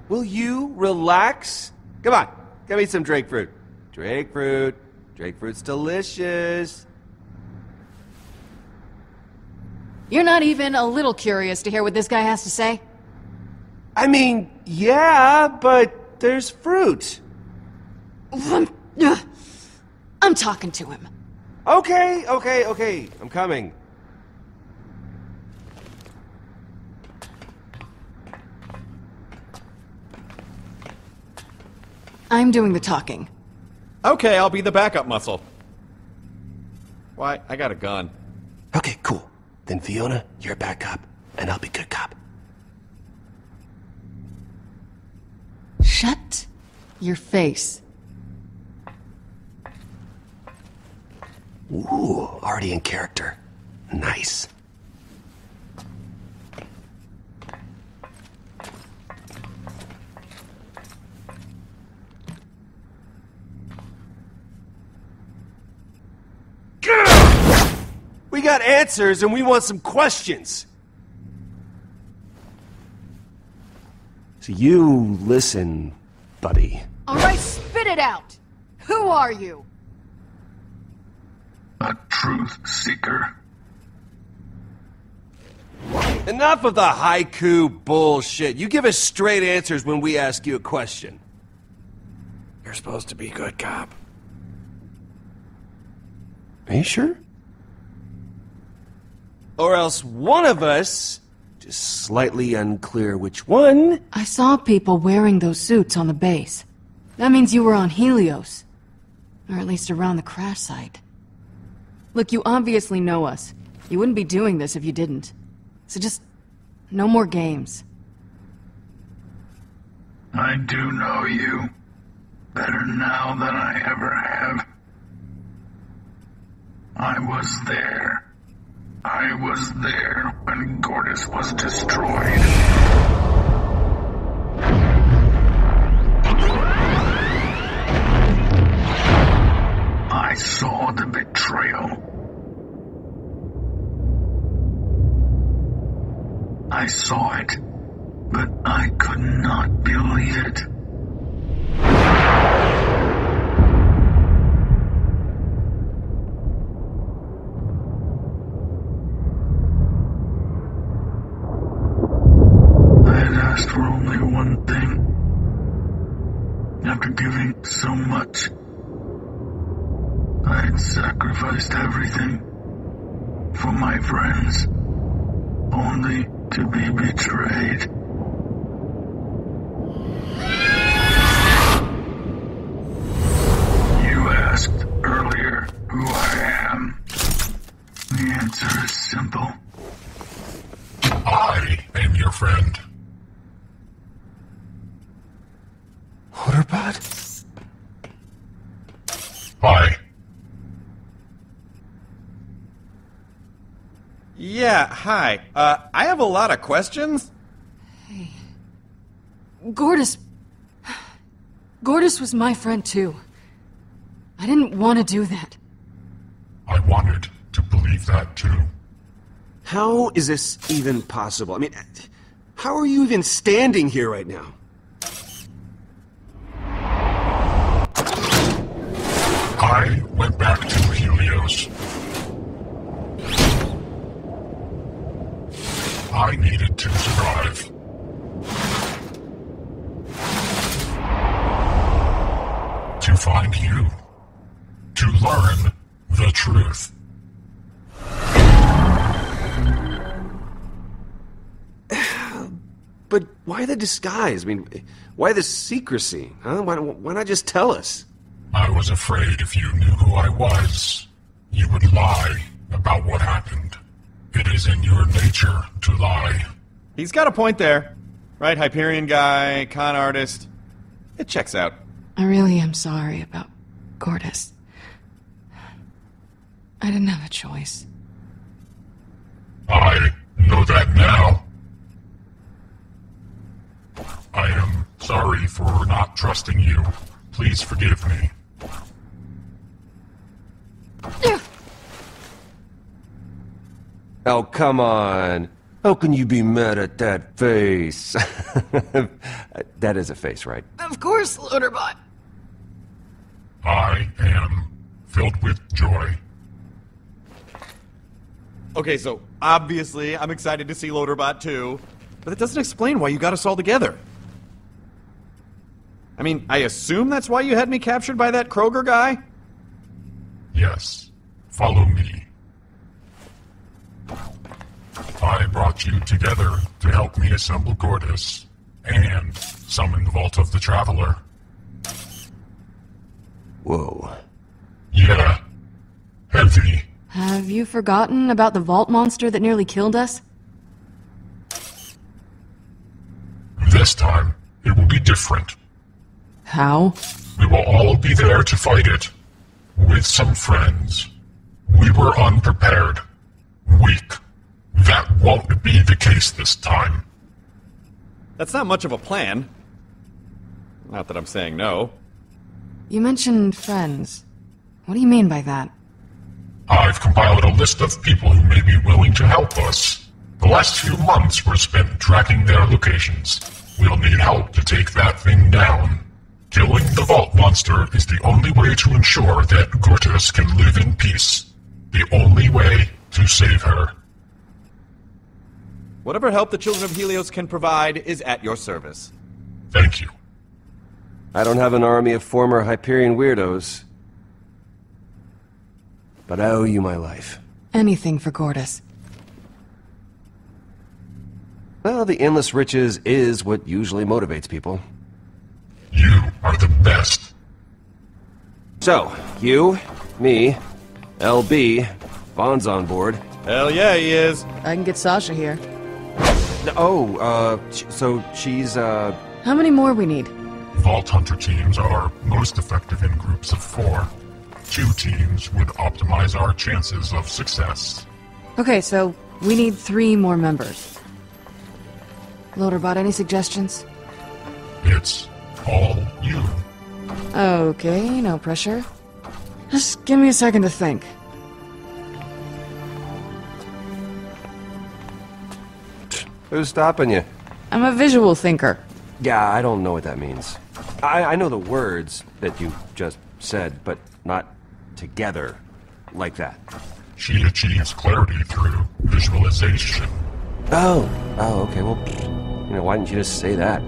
Will you relax? Come on, get me some Drake fruit. Drake fruit. Drake fruit's delicious. You're not even a little curious to hear what this guy has to say? I mean, yeah, but there's fruit. I'm talking to him. Okay. I'm coming. I'm doing the talking. Okay, I'll be the backup muscle. Why, I got a gun. Okay, cool. Then Fiona, you're bad cop, and I'll be good cop. Shut your face. Ooh, already in character. Nice. We got answers and we want some questions. So you listen, buddy. All right, spit it out. Who are you? A truth seeker. Enough of the haiku bullshit. You give us straight answers when we ask you a question. You're supposed to be good cop. Are you sure? Or else one of us, just slightly unclear which one. I saw people wearing those suits on the base. That means you were on Helios. Or at least around the crash site. Look, you obviously know us. You wouldn't be doing this if you didn't. So just, no more games. I do know you. Better now than I ever have. I was there. I was there when Gortys was destroyed. would not believe it. I had asked for only one thing. After giving so much, I had sacrificed everything for my friends, only to be betrayed. You asked earlier who I am. The answer is simple. I am your friend. Waterbot? Hi. Yeah, hi. I have a lot of questions. Hey. Gortys was my friend too. I didn't want to do that. I wanted to believe that too. How is this even possible? I mean, how are you even standing here right now? I went back to Helios. I needed to survive. To find you. To learn the truth. But why the disguise? I mean, why the secrecy? Huh? Why not just tell us? I was afraid if you knew who I was, you would lie about what happened. It is in your nature to lie. He's got a point there. Right, Hyperion guy, con artist. It checks out. I really am sorry about Gortys. I didn't have a choice. I know that now. I am sorry for not trusting you. Please forgive me. Oh, come on. How can you be mad at that face? That is a face, right? Of course, Loaderbot. I am filled with joy. Okay, so obviously I'm excited to see Loaderbot too, but it doesn't explain why you got us all together. I mean, I assume that's why you had me captured by that Kroger guy? Yes. Follow me. I brought you together to help me assemble Gortys and summon the Vault of the Traveler. Whoa. Yeah. Heavy. Have you forgotten about the vault monster that nearly killed us? This time, it will be different. How? We will all be there to fight it. With some friends. We were unprepared. Weak. That won't be the case this time. That's not much of a plan. Not that I'm saying no. You mentioned friends. What do you mean by that? I've compiled a list of people who may be willing to help us. The last few months were spent tracking their locations. We'll need help to take that thing down. Killing the Vault Monster is the only way to ensure that Gortys can live in peace. The only way to save her. Whatever help the Children of Helios can provide is at your service. Thank you. I don't have an army of former Hyperion weirdos, but I owe you my life. Anything for Gortys. Well, the endless riches is what usually motivates people. You are the best. So, you, me, LB, Vaughn's on board. Hell yeah, he is. I can get Sasha here. So she's, How many more we need? Vault Hunter teams are most effective in groups of 4. 2 teams would optimize our chances of success. Okay, so we need 3 more members. Loaderbot, any suggestions? It's all you. Okay, no pressure. Just give me a second to think. Who's stopping you? I'm a visual thinker. Yeah, I don't know what that means. I know the words that you just said, but not together like that. She achieves clarity through visualization. Oh, okay, well, why didn't you just say that?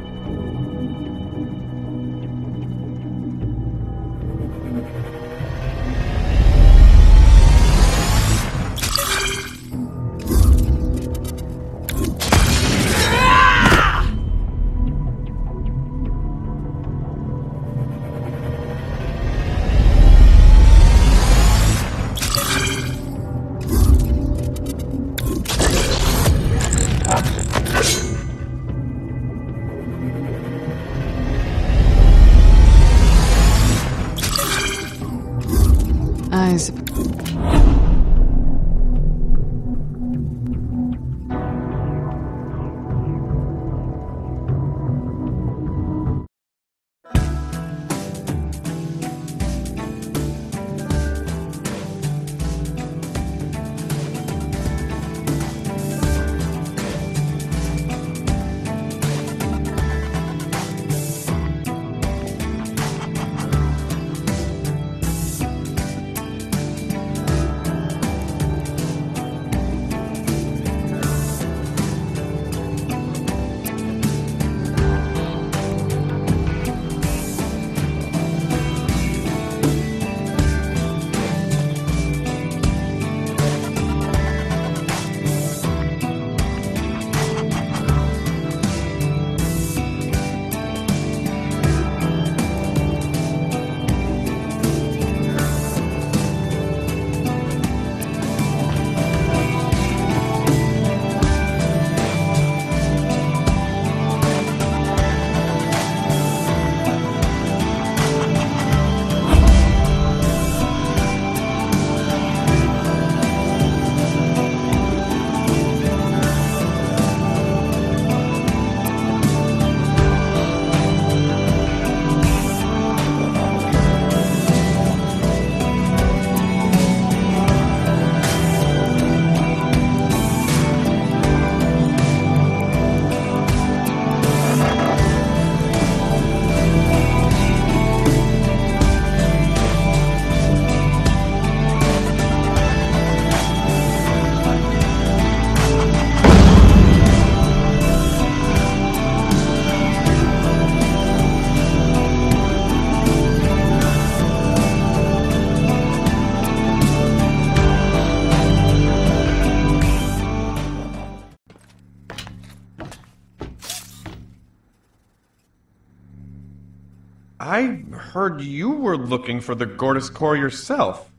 I heard you were looking for the Gortys core yourself.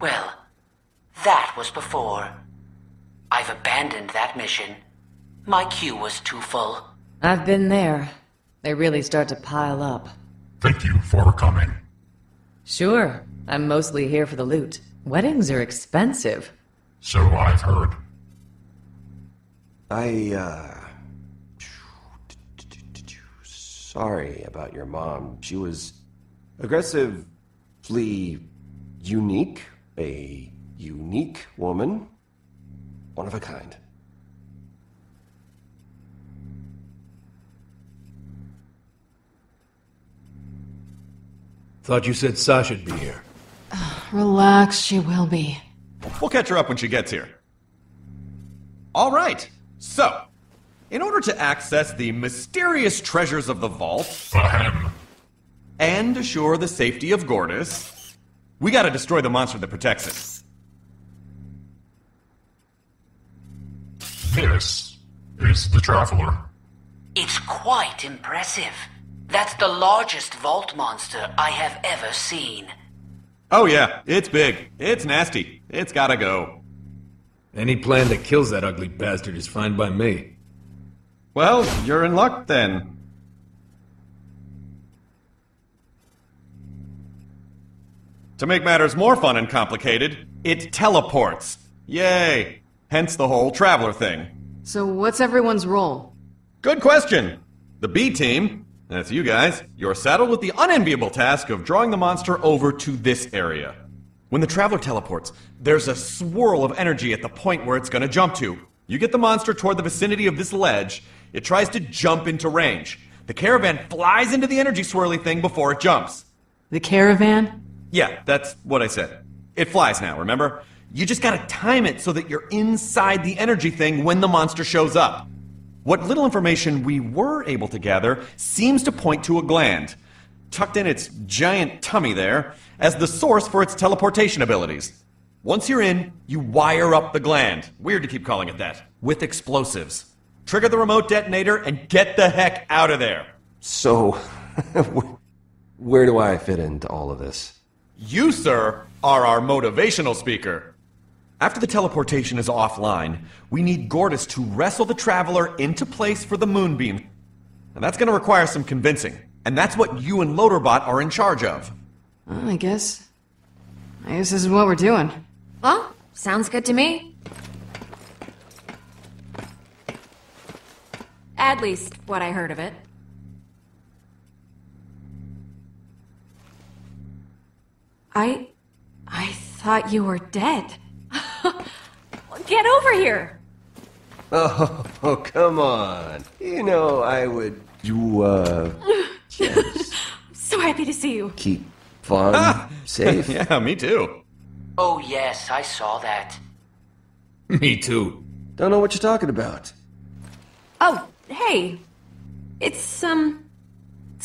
Well, that was before. I've abandoned that mission. My queue was too full. I've been there. They really start to pile up. Thank you for coming. Sure. I'm mostly here for the loot. Weddings are expensive. So I've heard. Sorry about your mom. She was aggressively unique. A unique woman. One of a kind. Thought you said Sasha'd be here. Relax, she will be. We'll catch her up when she gets here. All right, so, in order to access the mysterious treasures of the vault, and assure the safety of Gortys, we gotta destroy the monster that protects it. This is the Traveler. It's quite impressive. That's the largest vault monster I have ever seen. Oh yeah, it's big. It's nasty. It's gotta go. Any plan that kills that ugly bastard is fine by me. Well, you're in luck then. To make matters more fun and complicated, it teleports. Yay! Hence the whole Traveler thing. So what's everyone's role? Good question. The B team, that's you guys, you're saddled with the unenviable task of drawing the monster over to this area. When the Traveler teleports, there's a swirl of energy at the point where it's gonna jump to. You get the monster toward the vicinity of this ledge, it tries to jump into range. The caravan flies into the energy swirly thing before it jumps. The caravan? Yeah, that's what I said. It flies now, remember? You just gotta time it so that you're inside the energy thing when the monster shows up. What little information we were able to gather seems to point to a gland, tucked in its giant tummy there, as the source for its teleportation abilities. Once you're in, you wire up the gland, weird to keep calling it that, with explosives. Trigger the remote detonator and get the heck out of there. So, where do I fit into all of this? You, sir, are our motivational speaker. After the teleportation is offline, we need Gortys to wrestle the Traveler into place for the moonbeam. And that's gonna require some convincing. And that's what you and Loaderbot are in charge of. Well, I guess this is what we're doing. Well, sounds good to me. At least what I heard of it. I thought you were dead. Get over here! Oh, come on. You know, I would... Just so happy to see you. keep fun, safe. Yeah, me too. Oh yes, I saw that. Me too. Don't know what you're talking about. Oh, hey. It's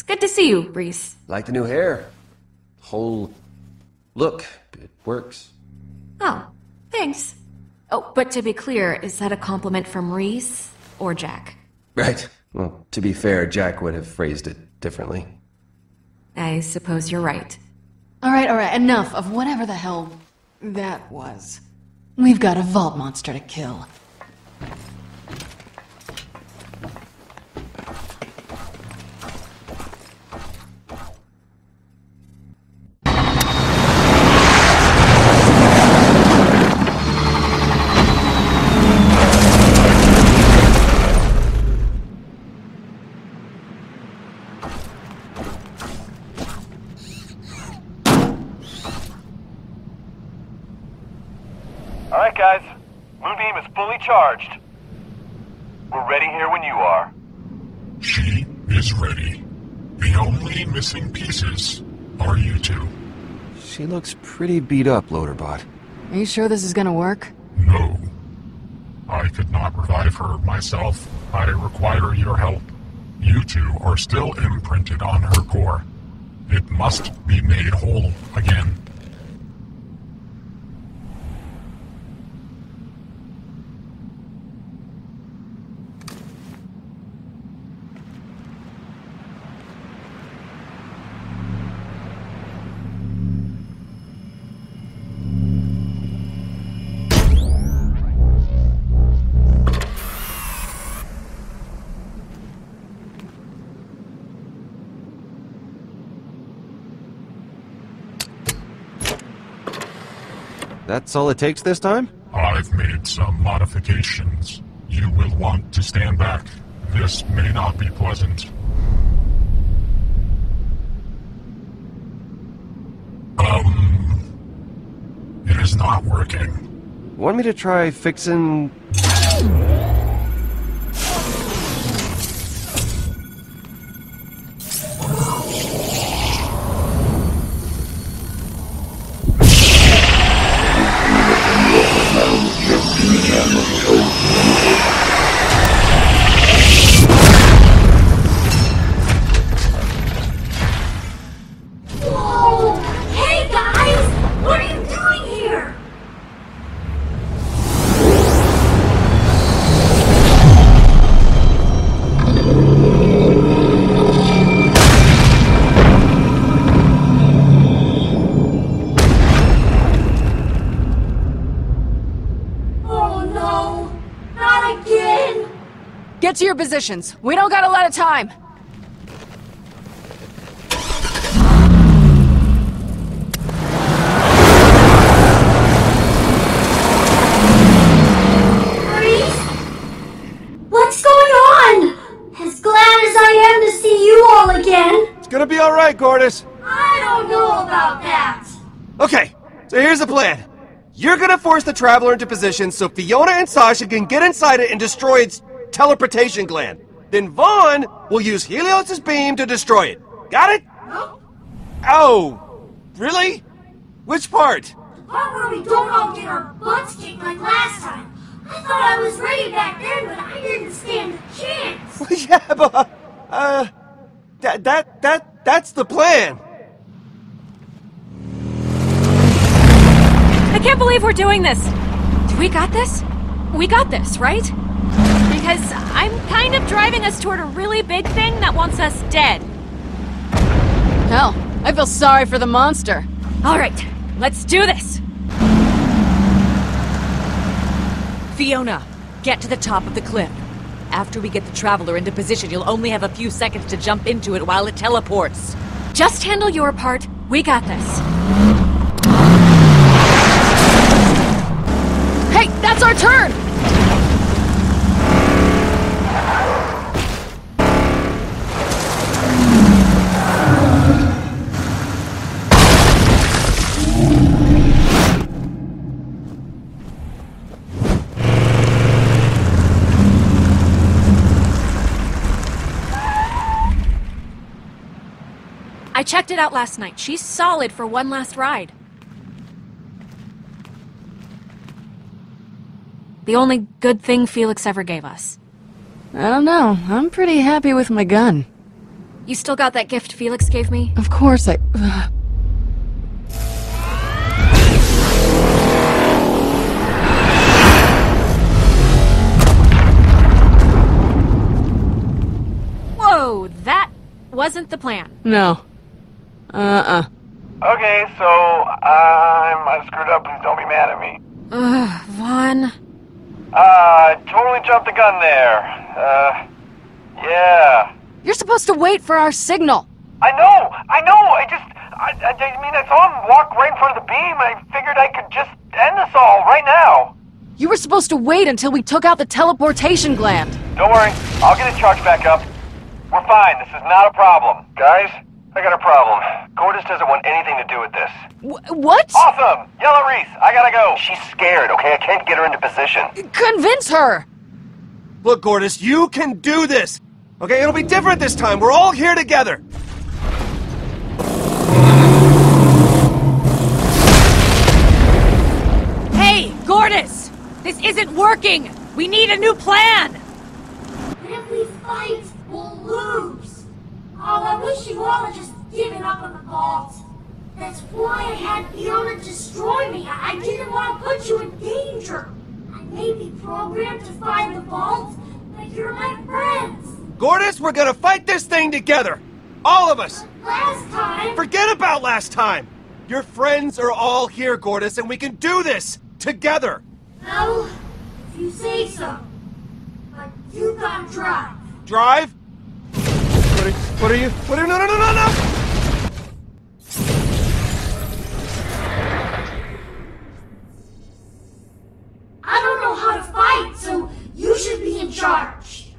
good to see you, Rhys. Like the new hair. Whole look. It works. Oh, thanks. Oh, but to be clear, is that a compliment from Rhys or Jack? Right. Well, to be fair, Jack would have phrased it differently. I suppose you're right. All right, enough of whatever the hell that was. We've got a vault monster to kill. Alright guys, Moonbeam is fully charged. We're ready here when you are. She is ready. The only missing pieces are you two. She looks pretty beat up, Loaderbot. Are you sure this is gonna work? No. I could not revive her myself. I require your help. You two are still imprinted on her core. It must be made whole again. That's all it takes this time? I've made some modifications. You will want to stand back. This may not be pleasant. It is not working. Want me to try fixing... Whoa! Hey guys! What are you doing here? Oh no! Not again! Get to your positions. We don't got a lot of time. What's going on? As glad as I am to see you all again. It's gonna be alright, Gortys. I don't know about that. Okay, so here's the plan. You're gonna force the Traveler into position so Fiona and Sasha can get inside it and destroy its teleportation gland. then Vaughn will use Helios' beam to destroy it. Got it? Oh, really? Which part? The part where we don't all get our butts kicked like last time. I thought I was ready back then, but I didn't stand a chance. Yeah, but, that's the plan. I can't believe we're doing this. We got this? We got this, right? Because I'm kind of driving us toward a really big thing that wants us dead. Hell, I feel sorry for the monster. All right, let's do this. Fiona, get to the top of the cliff. After we get the Traveler into position, you'll only have a few seconds to jump into it while it teleports. Just handle your part. We got this. Hey, that's our turn! I checked it out last night. She's solid for one last ride. The only good thing Felix ever gave us. I don't know. I'm pretty happy with my gun. You still got that gift Felix gave me? Of course I... Whoa, that wasn't the plan. No. Okay, so I screwed up. Please don't be mad at me. Vaughn. Totally jumped the gun there. Yeah. You're supposed to wait for our signal. I know. I mean, I saw him walk right in front of the beam. I figured I could just end this all right now. You were supposed to wait until we took out the teleportation gland. Don't worry. I'll get it charged back up. We're fine. This is not a problem. Guys, I got a problem. Gortys doesn't want anything to do with this. What? Awesome! Yell at Rhys. I gotta go. She's scared, okay? I can't get her into position. Convince her! Look, Gortys, you can do this! Okay, it'll be different this time. We're all here together. Hey, Gortys! This isn't working! We need a new plan! If we fight, we'll lose. Oh, I wish you all had just given up on the vault. That's why I had Fiona destroy me. I didn't want to put you in danger. I may be programmed to find the vault, but you're my friends. Gortys, we're gonna fight this thing together! All of us! Last time... Forget about last time! Your friends are all here, Gortys, and we can do this! Together! Well, if you say so. But you gotta drive. Drive? What are you? No! I don't know how to fight, so you should be in charge.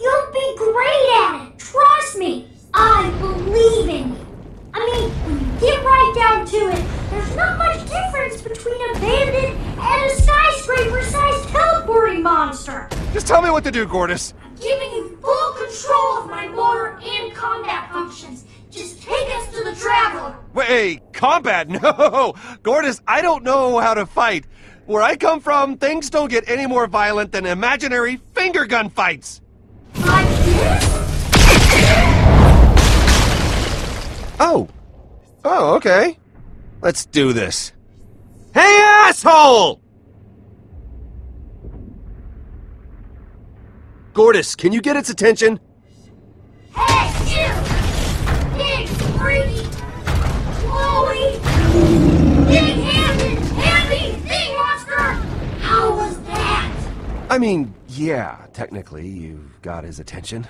You'll be great at it, trust me. I believe in you. I mean, when you get right down to it, there's not much difference between a bandit and a skyscraper-sized teleporting monster. Just tell me what to do, Gortys. I'm giving you full control of my motor and combat functions. Just take us to the Traveler. Wait, combat? No! Gortys, I don't know how to fight. Where I come from, things don't get any more violent than imaginary finger gun fights. Like this? Oh, okay. Let's do this. Hey, asshole! Gortys, can you get its attention? Hey, you! Big, greedy, glowy, big-handed, heavy thing monster! How was that? I mean, yeah, technically, you've got his attention.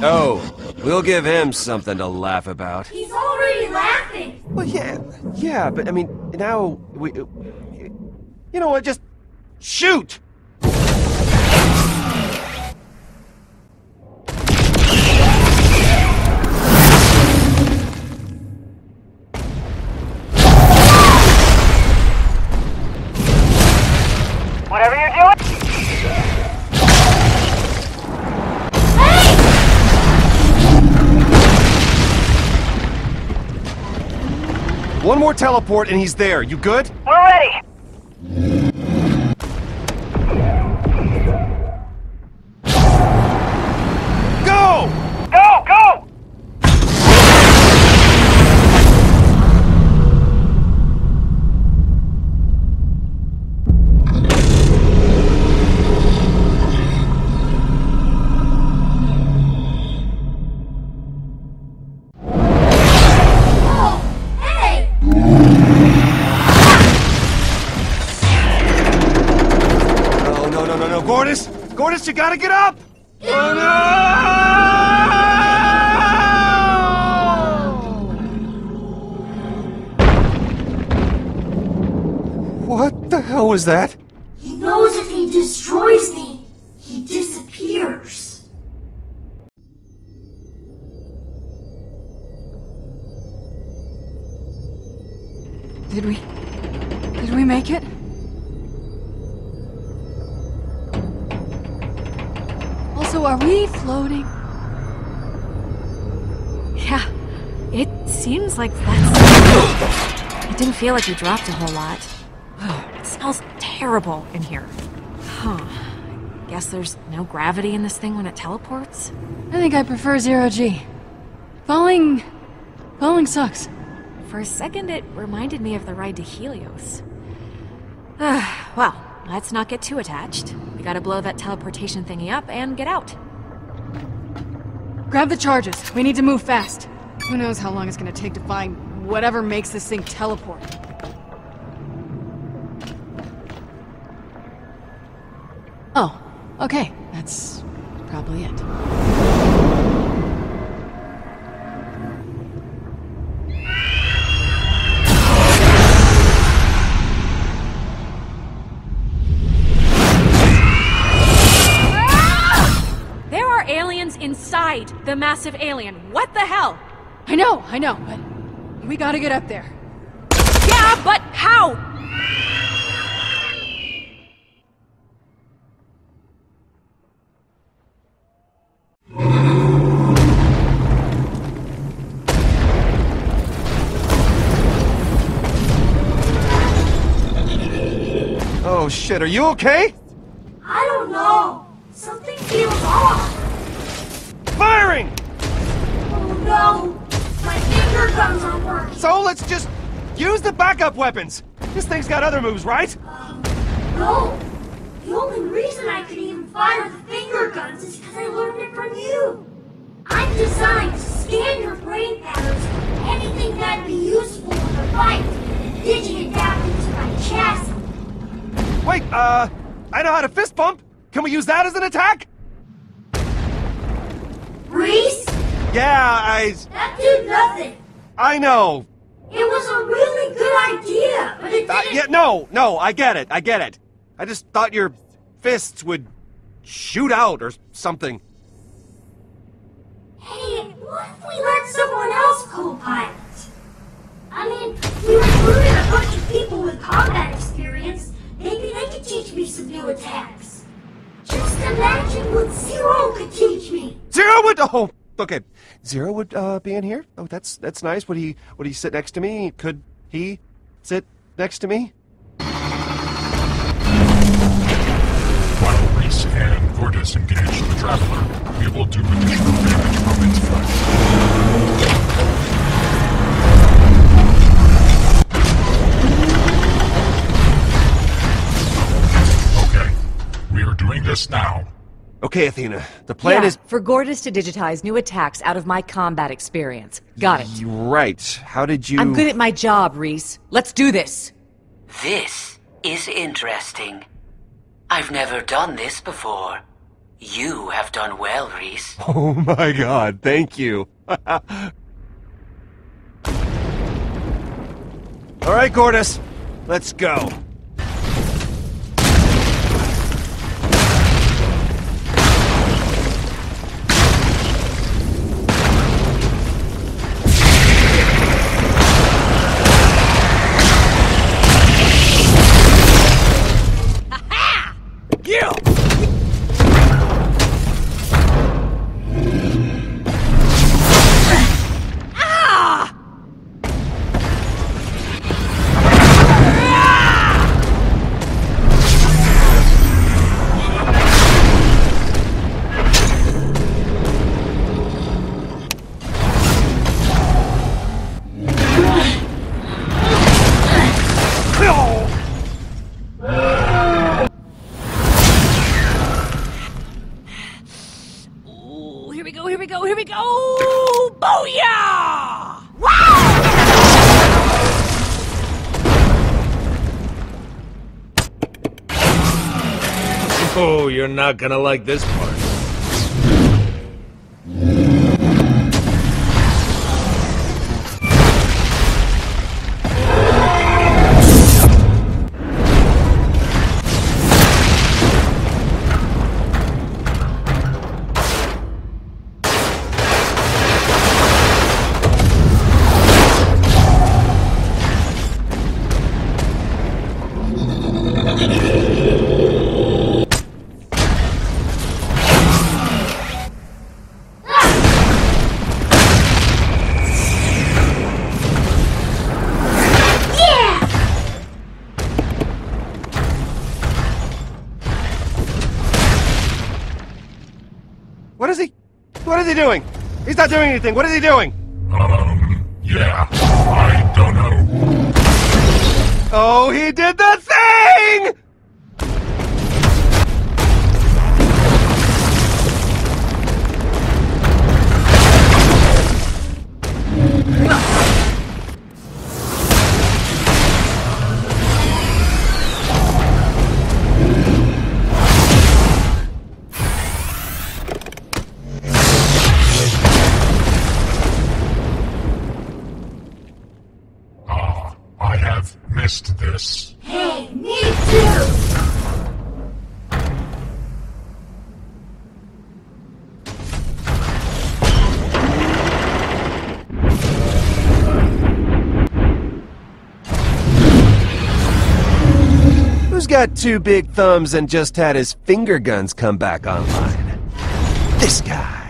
Oh, we'll give him something to laugh about. He's already laughing! Well, yeah, but I mean, now we... You know what, just... shoot! Whatever you're doing... One more teleport and he's there. You good? We're ready. Go! Go! Go! Gordis, you gotta get up! Oh no! What the hell was that? He knows if he destroys me, he disappears. Did we make it? So are we floating? Yeah, it seems like that's... It didn't feel like we dropped a whole lot. It smells terrible in here. Huh. Guess there's no gravity in this thing when it teleports? I think I prefer zero-G. Falling sucks. For a second, it reminded me of the ride to Helios. Well, let's not get too attached. We gotta blow that teleportation thingy up and get out. Grab the charges. We need to move fast. Who knows how long it's gonna take to find whatever makes this thing teleport. Oh, okay. That's probably it. Inside the massive alien. What the hell? I know, but we gotta get up there. Yeah, but how? Oh shit, are you okay? I don't know. Something feels off. Firing! Oh no! My finger guns aren't working! So let's just use the backup weapons! This thing's got other moves, right? No! The only reason I could even fire the finger guns is because I learned it from you! I'm designed to scan your brain patterns for anything that'd be useful in a fight, and digi-adapt into my chassis. Wait, I know how to fist bump! Can we use that as an attack? Rhys? Yeah, That did nothing. I know. It was a really good idea, but it didn't... Yeah, no, I get it. I just thought your fists would shoot out or something. Hey, what if we let someone else co-pilot? I mean, we recruited a bunch of people with combat experience. Maybe they could teach me some new attacks. Just imagine what Zero could teach me. Zero would... Oh, okay. Zero would be in here? Oh, that's nice. Would he sit next to me? Could he sit next to me? While Rhys and Gordis engage the Traveler, we will do additional damage from its flesh. We are doing this now. Okay, Athena. The plan is... for Gordis to digitize new attacks out of my combat experience. Got it. Right. How did you... I'm good at my job, Rhys. Let's do this. This is interesting. I've never done this before. You have done well, Rhys. Oh my god, thank you. Alright, Gordis. Let's go. Oh, you're not gonna like this part. What is he doing? He's not doing anything. What is he doing? Yeah. I don't know. Oh, he did the thing! I have missed this. Hey, me too! Who's got two big thumbs and just had his finger guns come back online? This guy.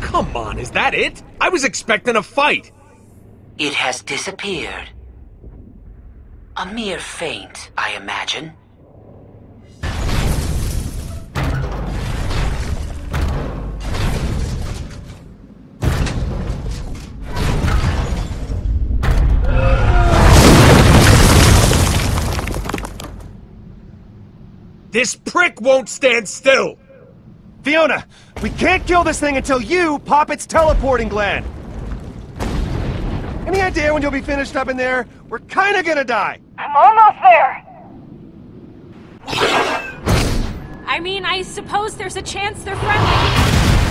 Come on, is that it? I was expecting a fight. It has disappeared. A mere feint, I imagine. This prick won't stand still! Fiona, we can't kill this thing until you pop its teleporting gland. Any idea when you'll be finished up in there? We're kinda gonna die. I'm almost there. I mean, I suppose there's a chance they're friendly,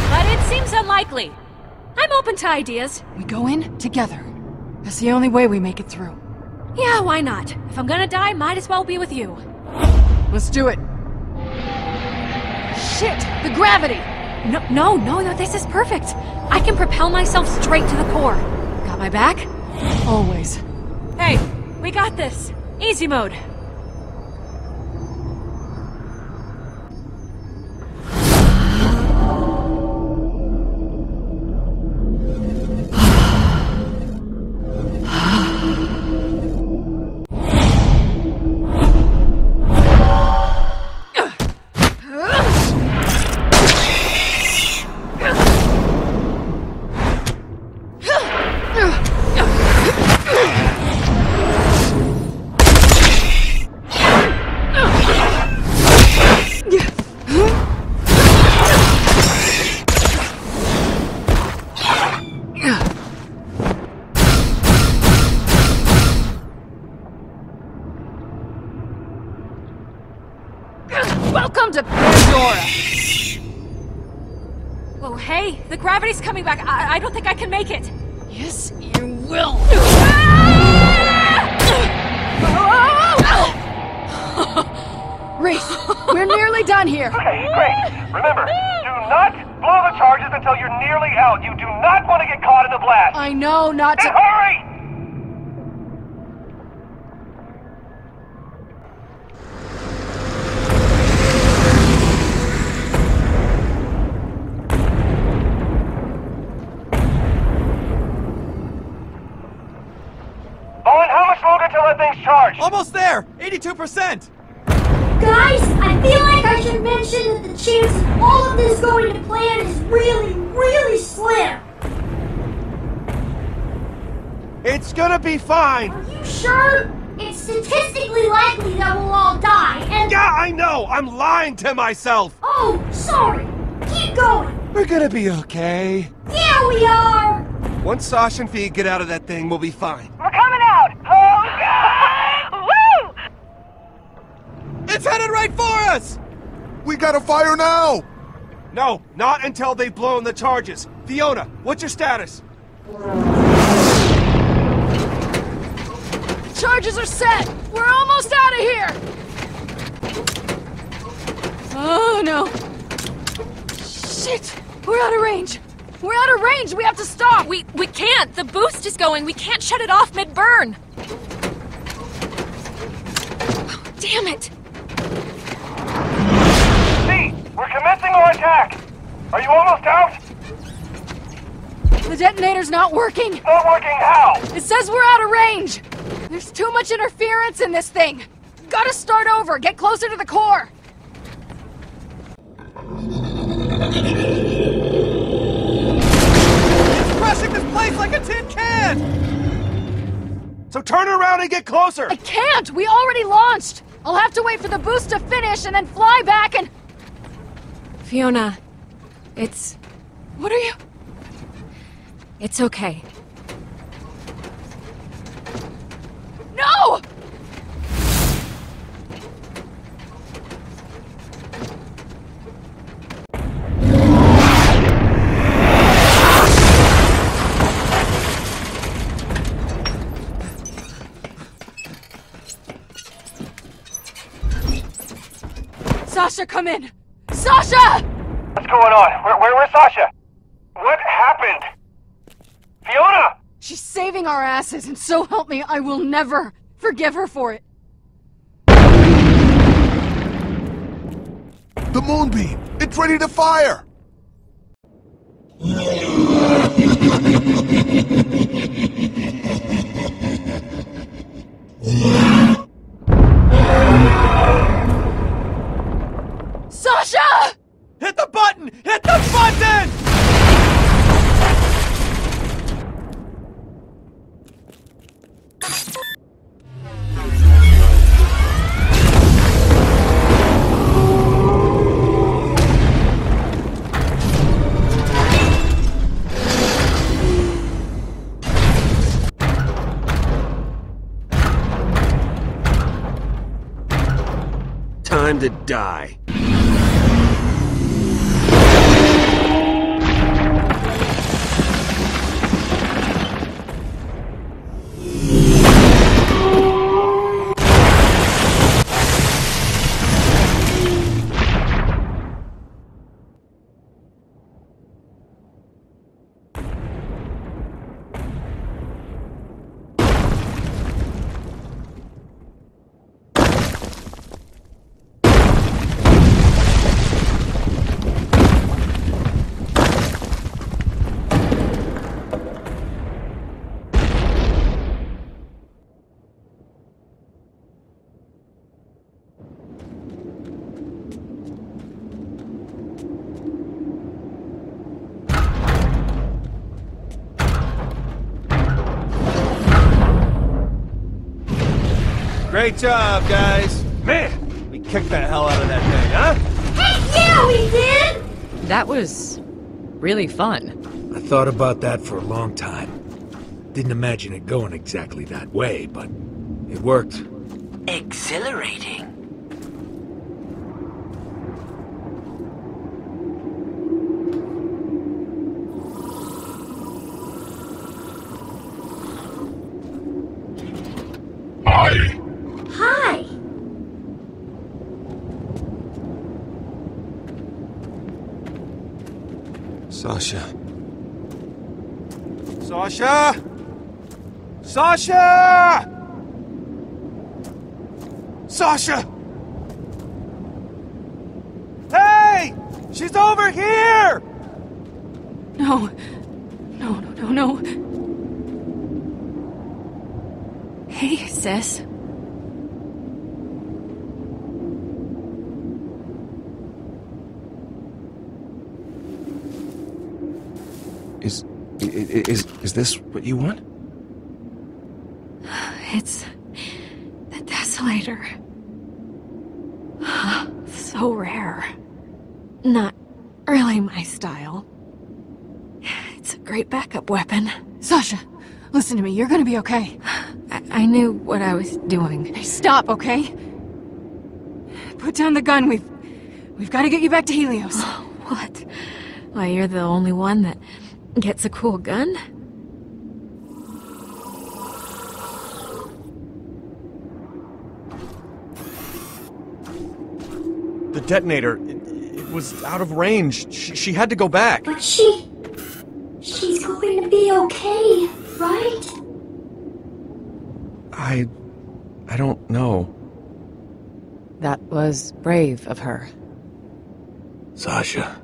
but it seems unlikely. I'm open to ideas. We go in together. That's the only way we make it through. Yeah, why not? If I'm gonna die, might as well be with you. Let's do it. Shit! The gravity! No, this is perfect. I can propel myself straight to the core. Got my back? Always. Hey, we got this. Easy mode. Welcome to Pandora! Well, hey, the gravity's coming back. I don't think I can make it. Yes, you will! Rhys, we're nearly done here. Okay, great. Remember, do not blow the charges until you're nearly out. You do not want to get caught in the blast. I know not to... And hurry! Owen, how much longer till that thing's charged? Almost there! 82%! Guys, I feel like I should mention that the chance of all of this going to plan is really, really slim. It's gonna be fine! Are you sure? It's statistically likely that we'll all die, and... Yeah, I know! I'm lying to myself! Oh, sorry. Keep going. We're gonna be okay. Yeah, we are. Once Sasha and Fee get out of that thing, we'll be fine. We're coming out! Oh, God! Woo! It's headed right for us! We gotta fire now! No, not until they've blown the charges. Fiona, what's your status? Charges are set! We're almost out of here! Oh, no. Shit! We're out of range! We're out of range! We have to stop! We can't! The boost is going! We can't shut it off mid-burn! Oh, damn it! See, we're commencing our attack! Are you almost out? The detonator's not working! Not working how? It says we're out of range! There's too much interference in this thing! Gotta start over! Get closer to the core! It's crushing this place like a tin can! So turn around and get closer! I can't! We already launched! I'll have to wait for the boost to finish and then fly back and... Fiona, it's... What are you... It's okay. No! Sasha, come in! Sasha! What's going on? Where's Sasha? What happened? Fiona! She's saving our asses, and so help me, I will never forgive her for it. The moonbeam! It's ready to fire! Sasha! Hit the button! Hit the button! Time to die. Great job, guys. Man, we kicked the hell out of that thing, huh? Hey, yeah, we did! That was really fun. I thought about that for a long time. Didn't imagine it going exactly that way, but it worked. Exhilarating. Hi. Hi. Sasha. Sasha! Sasha! Sasha! Hey! She's over here! No. No. Hey, sis. Is this what you want? It's the Desolator. So rare. Not really my style. It's a great backup weapon, Sasha, listen to me. You're gonna be okay. I knew what I was doing. Hey, stop, okay? Put down the gun. We've got to get you back to Helios. What? Why, you're the only one that gets a cool gun? The detonator, it was out of range. She had to go back. But she's going to be okay, right? I don't know. That was brave of her. Sasha.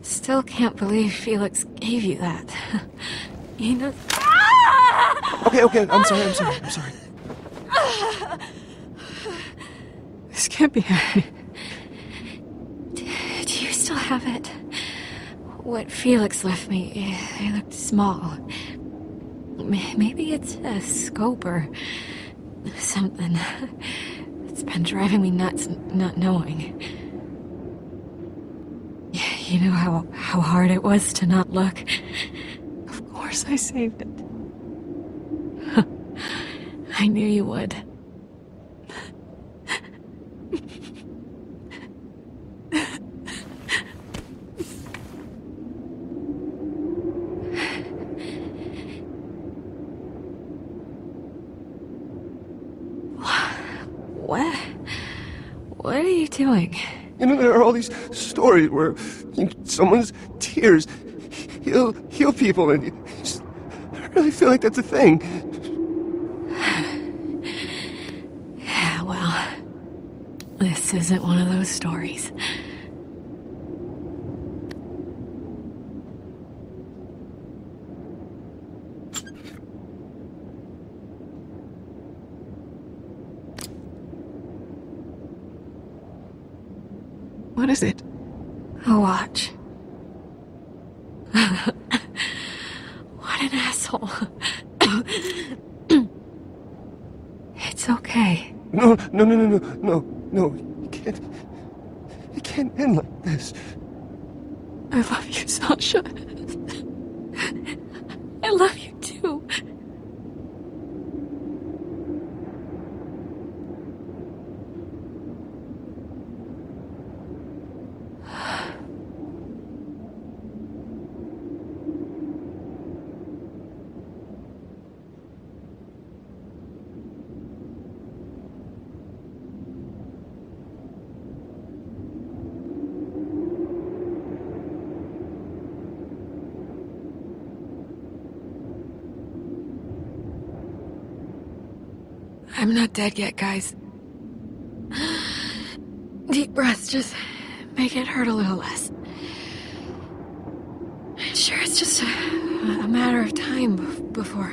Still can't believe Felix gave you that. You know... Okay, I'm sorry. This can't be happening. Do you still have it? What Felix left me, it looked small. Maybe it's a scope or something. It's been driving me nuts not knowing. You know how hard it was to not look? Of course I saved it. I knew you would. What are you doing? You know, there are all these stories where someone's tears heal people, and I really feel like that's a thing. Yeah, well, this isn't one of those stories. What is it? A watch. What an asshole. It's okay. No. It can't end like this. I love you, Sasha. I love you too. I'm not dead yet, guys. Deep breaths just make it hurt a little less. Sure, it's just a matter of time before...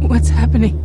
What's happening?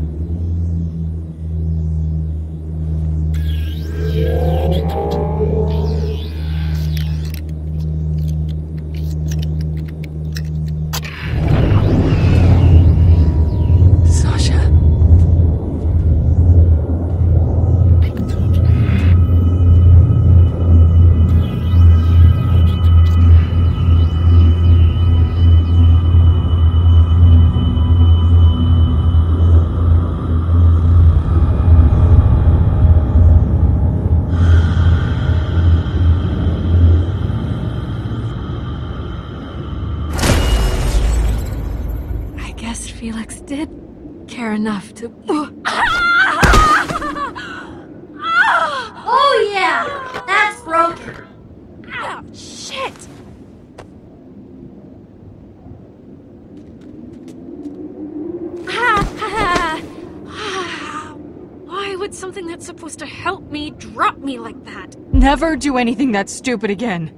Felix did care enough to... Oh yeah! That's broken. Oh, shit! Why would something that's supposed to help me drop me like that? Never do anything that stupid again.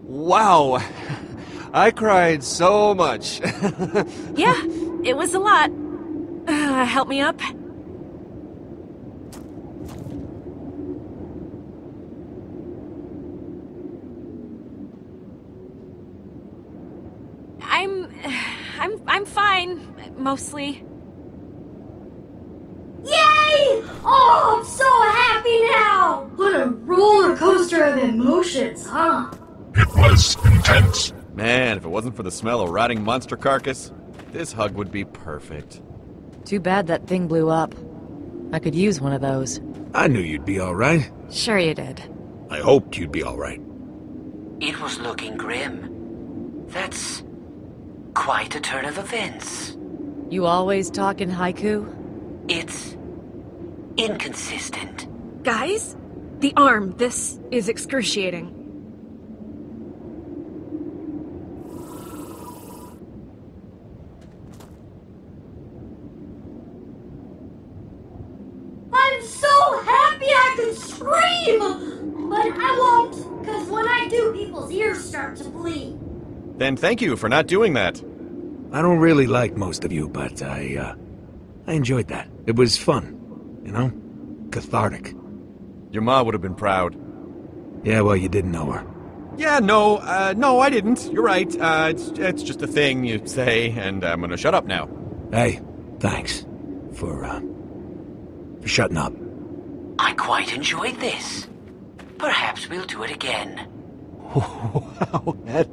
Wow. I cried so much. Yeah, it was a lot. Help me up? I'm fine, mostly. Oh, I'm so happy now! What a roller coaster of emotions, huh? It was intense. Man, if it wasn't for the smell of rotting monster carcass, this hug would be perfect. Too bad that thing blew up. I could use one of those. I knew you'd be alright. Sure you did. I hoped you'd be alright. It was looking grim. That's quite a turn of events. You always talk in haiku? It's inconsistent. Guys? The arm. This is excruciating. I'm so happy I could scream! But I won't, because when I do, people's ears start to bleed. Then thank you for not doing that. I don't really like most of you, but I enjoyed that. It was fun, you know? Cathartic. Your ma would have been proud. Yeah, well, you didn't know her. Yeah, no, I didn't. You're right. It's just a thing you say, and I'm gonna shut up now. Hey, thanks for shutting up. I quite enjoyed this. Perhaps we'll do it again. Wow, that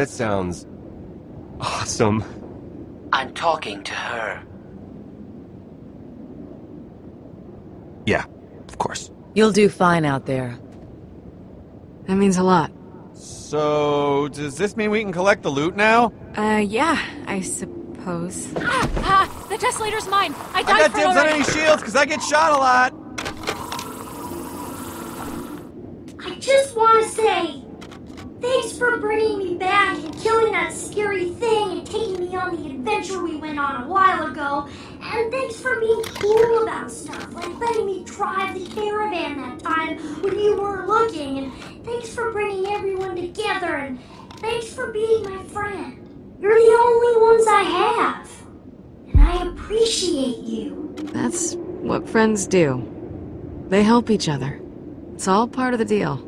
sounds awesome. I'm talking to her. Yeah, of course. You'll do fine out there. That means a lot. So, does this mean we can collect the loot now? Yeah, I suppose. The Tesslator's mine! I died I got for it dibs on already. any shields, because I get shot a lot! I just want to say, thanks for bringing me back and killing that scary thing and taking me on the adventure we went on a while ago. And thanks for being cool about stuff, like letting me drive the caravan that time when you weren't looking. And thanks for bringing everyone together. And thanks for being my friend. You're the only ones I have. And I appreciate you. That's what friends do. They help each other. It's all part of the deal.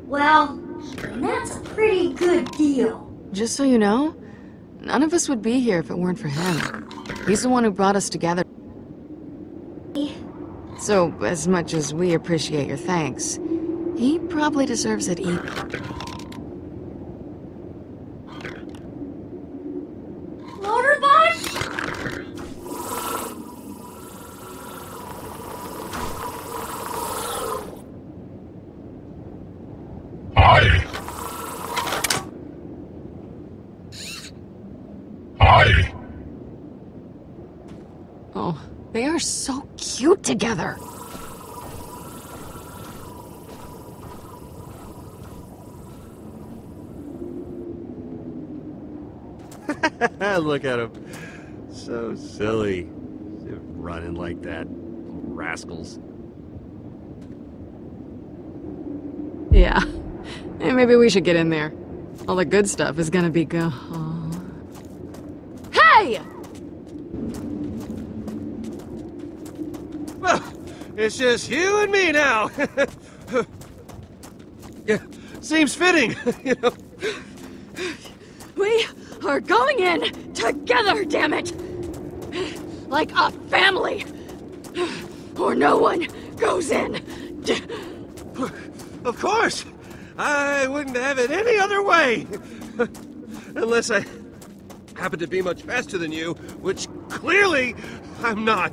Well, and that's a pretty good deal. Just so you know, none of us would be here if it weren't for him. He's the one who brought us together. So, as much as we appreciate your thanks, he probably deserves it equally. Motorbike? Hi. Oh, they are so cute together. Look at him. So silly. Running like that. Rascals. Yeah. Hey, maybe we should get in there. All the good stuff is gonna be go. Hey! Well, it's just you and me now. Yeah, seems fitting, you know. We are going in together, damn it! Like a family! Or no one goes in! Of course! I wouldn't have it any other way! Unless I happen to be much faster than you, which clearly I'm not.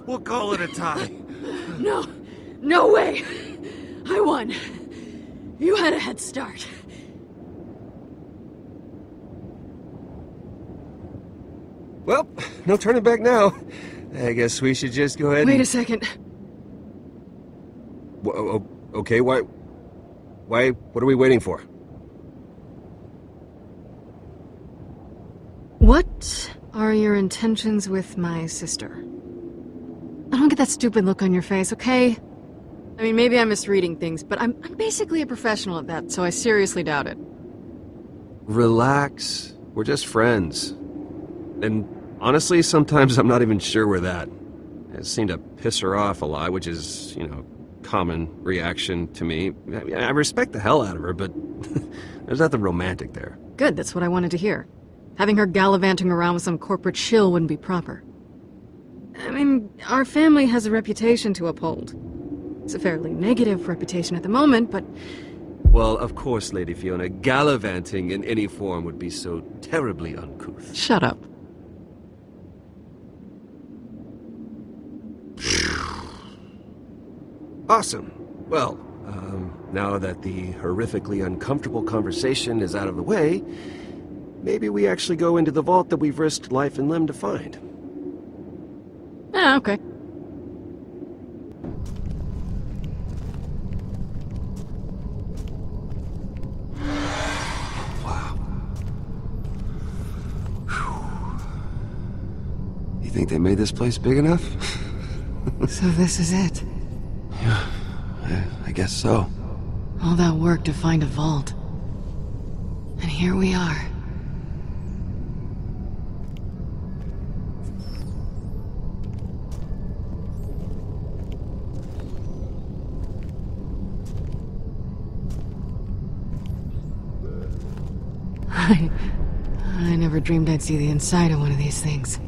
We'll call it a tie. No way! I won. You had a head start. Well, no turning back now. I guess we should just go ahead Wait a second. Okay, why, what are we waiting for? What are your intentions with my sister? I don't get that stupid look on your face, okay? I mean, maybe I'm misreading things, but I'm basically a professional at that, so I seriously doubt it. Relax. We're just friends. And honestly, sometimes I'm not even sure we're that. I seem to piss her off a lot, which is, you know, common reaction to me. I respect the hell out of her, but there's nothing romantic there. Good, that's what I wanted to hear. Having her gallivanting around with some corporate shill wouldn't be proper. I mean, our family has a reputation to uphold. It's a fairly negative reputation at the moment, but... Well, of course, Lady Fiona, gallivanting in any form would be so terribly uncouth. Shut up. Awesome. Well, now that the horrifically uncomfortable conversation is out of the way, maybe we actually go into the vault that we've risked life and limb to find. Ah, okay. You think they made this place big enough? So this is it. Yeah, I guess so. All that work to find a vault. And here we are. I never dreamed I'd see the inside of one of these things.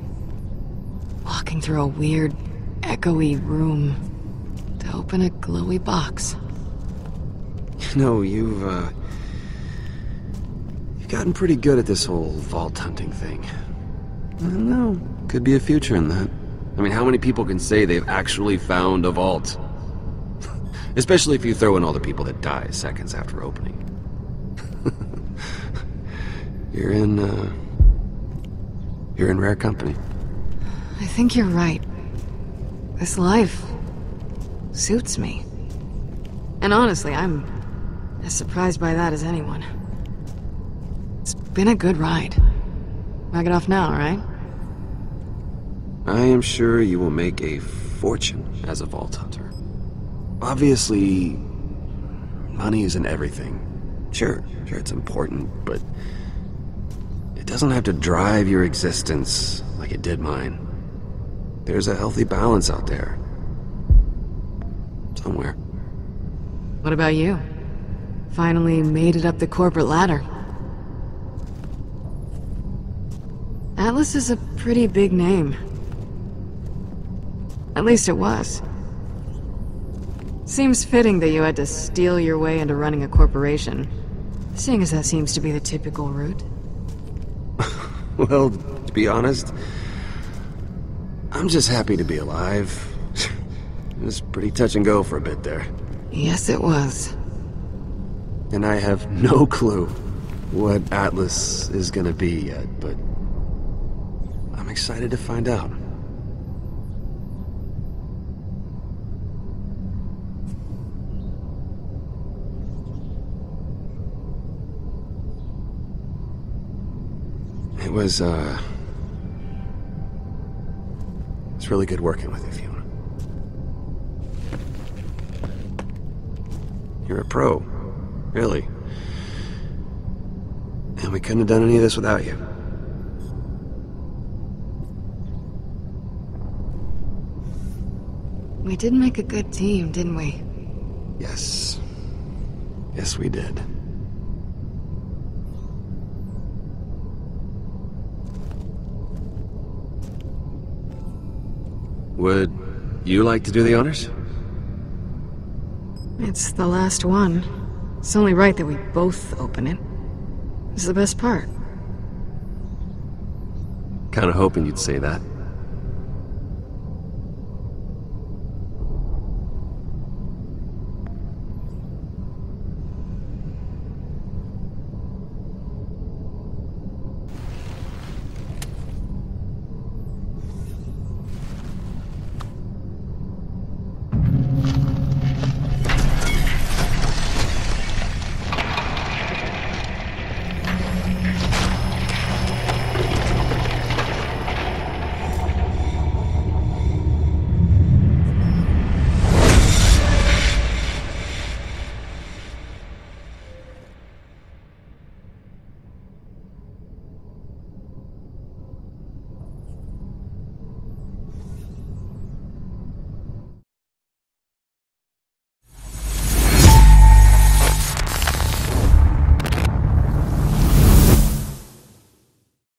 Walking through a weird, echoey room to open a glowy box. No, you've gotten pretty good at this whole vault hunting thing. I don't know. Could be a future in that. I mean, how many people can say they've actually found a vault? Especially if you throw in all the people that die seconds after opening. You're in rare company. I think you're right. This life suits me. And honestly, I'm as surprised by that as anyone. It's been a good ride. Knock it off now, right? I am sure you will make a fortune as a vault hunter. Obviously, money isn't everything. Sure, it's important, but it doesn't have to drive your existence like it did mine. There's a healthy balance out there. Somewhere. What about you? Finally made it up the corporate ladder. Atlas is a pretty big name. At least it was. Seems fitting that you had to steal your way into running a corporation, seeing as that seems to be the typical route. Well, to be honest, I'm just happy to be alive. It was pretty touch and go for a bit there. Yes, it was. And I have no clue what Atlas is gonna be yet, but I'm excited to find out. It's really good working with you, Fiona. You're a pro, really. And we couldn't have done any of this without you. We did make a good team, didn't we? Yes. Yes, we did. Would you like to do the honors? It's the last one. It's only right that we both open it. It's the best part. Kinda hoping you'd say that.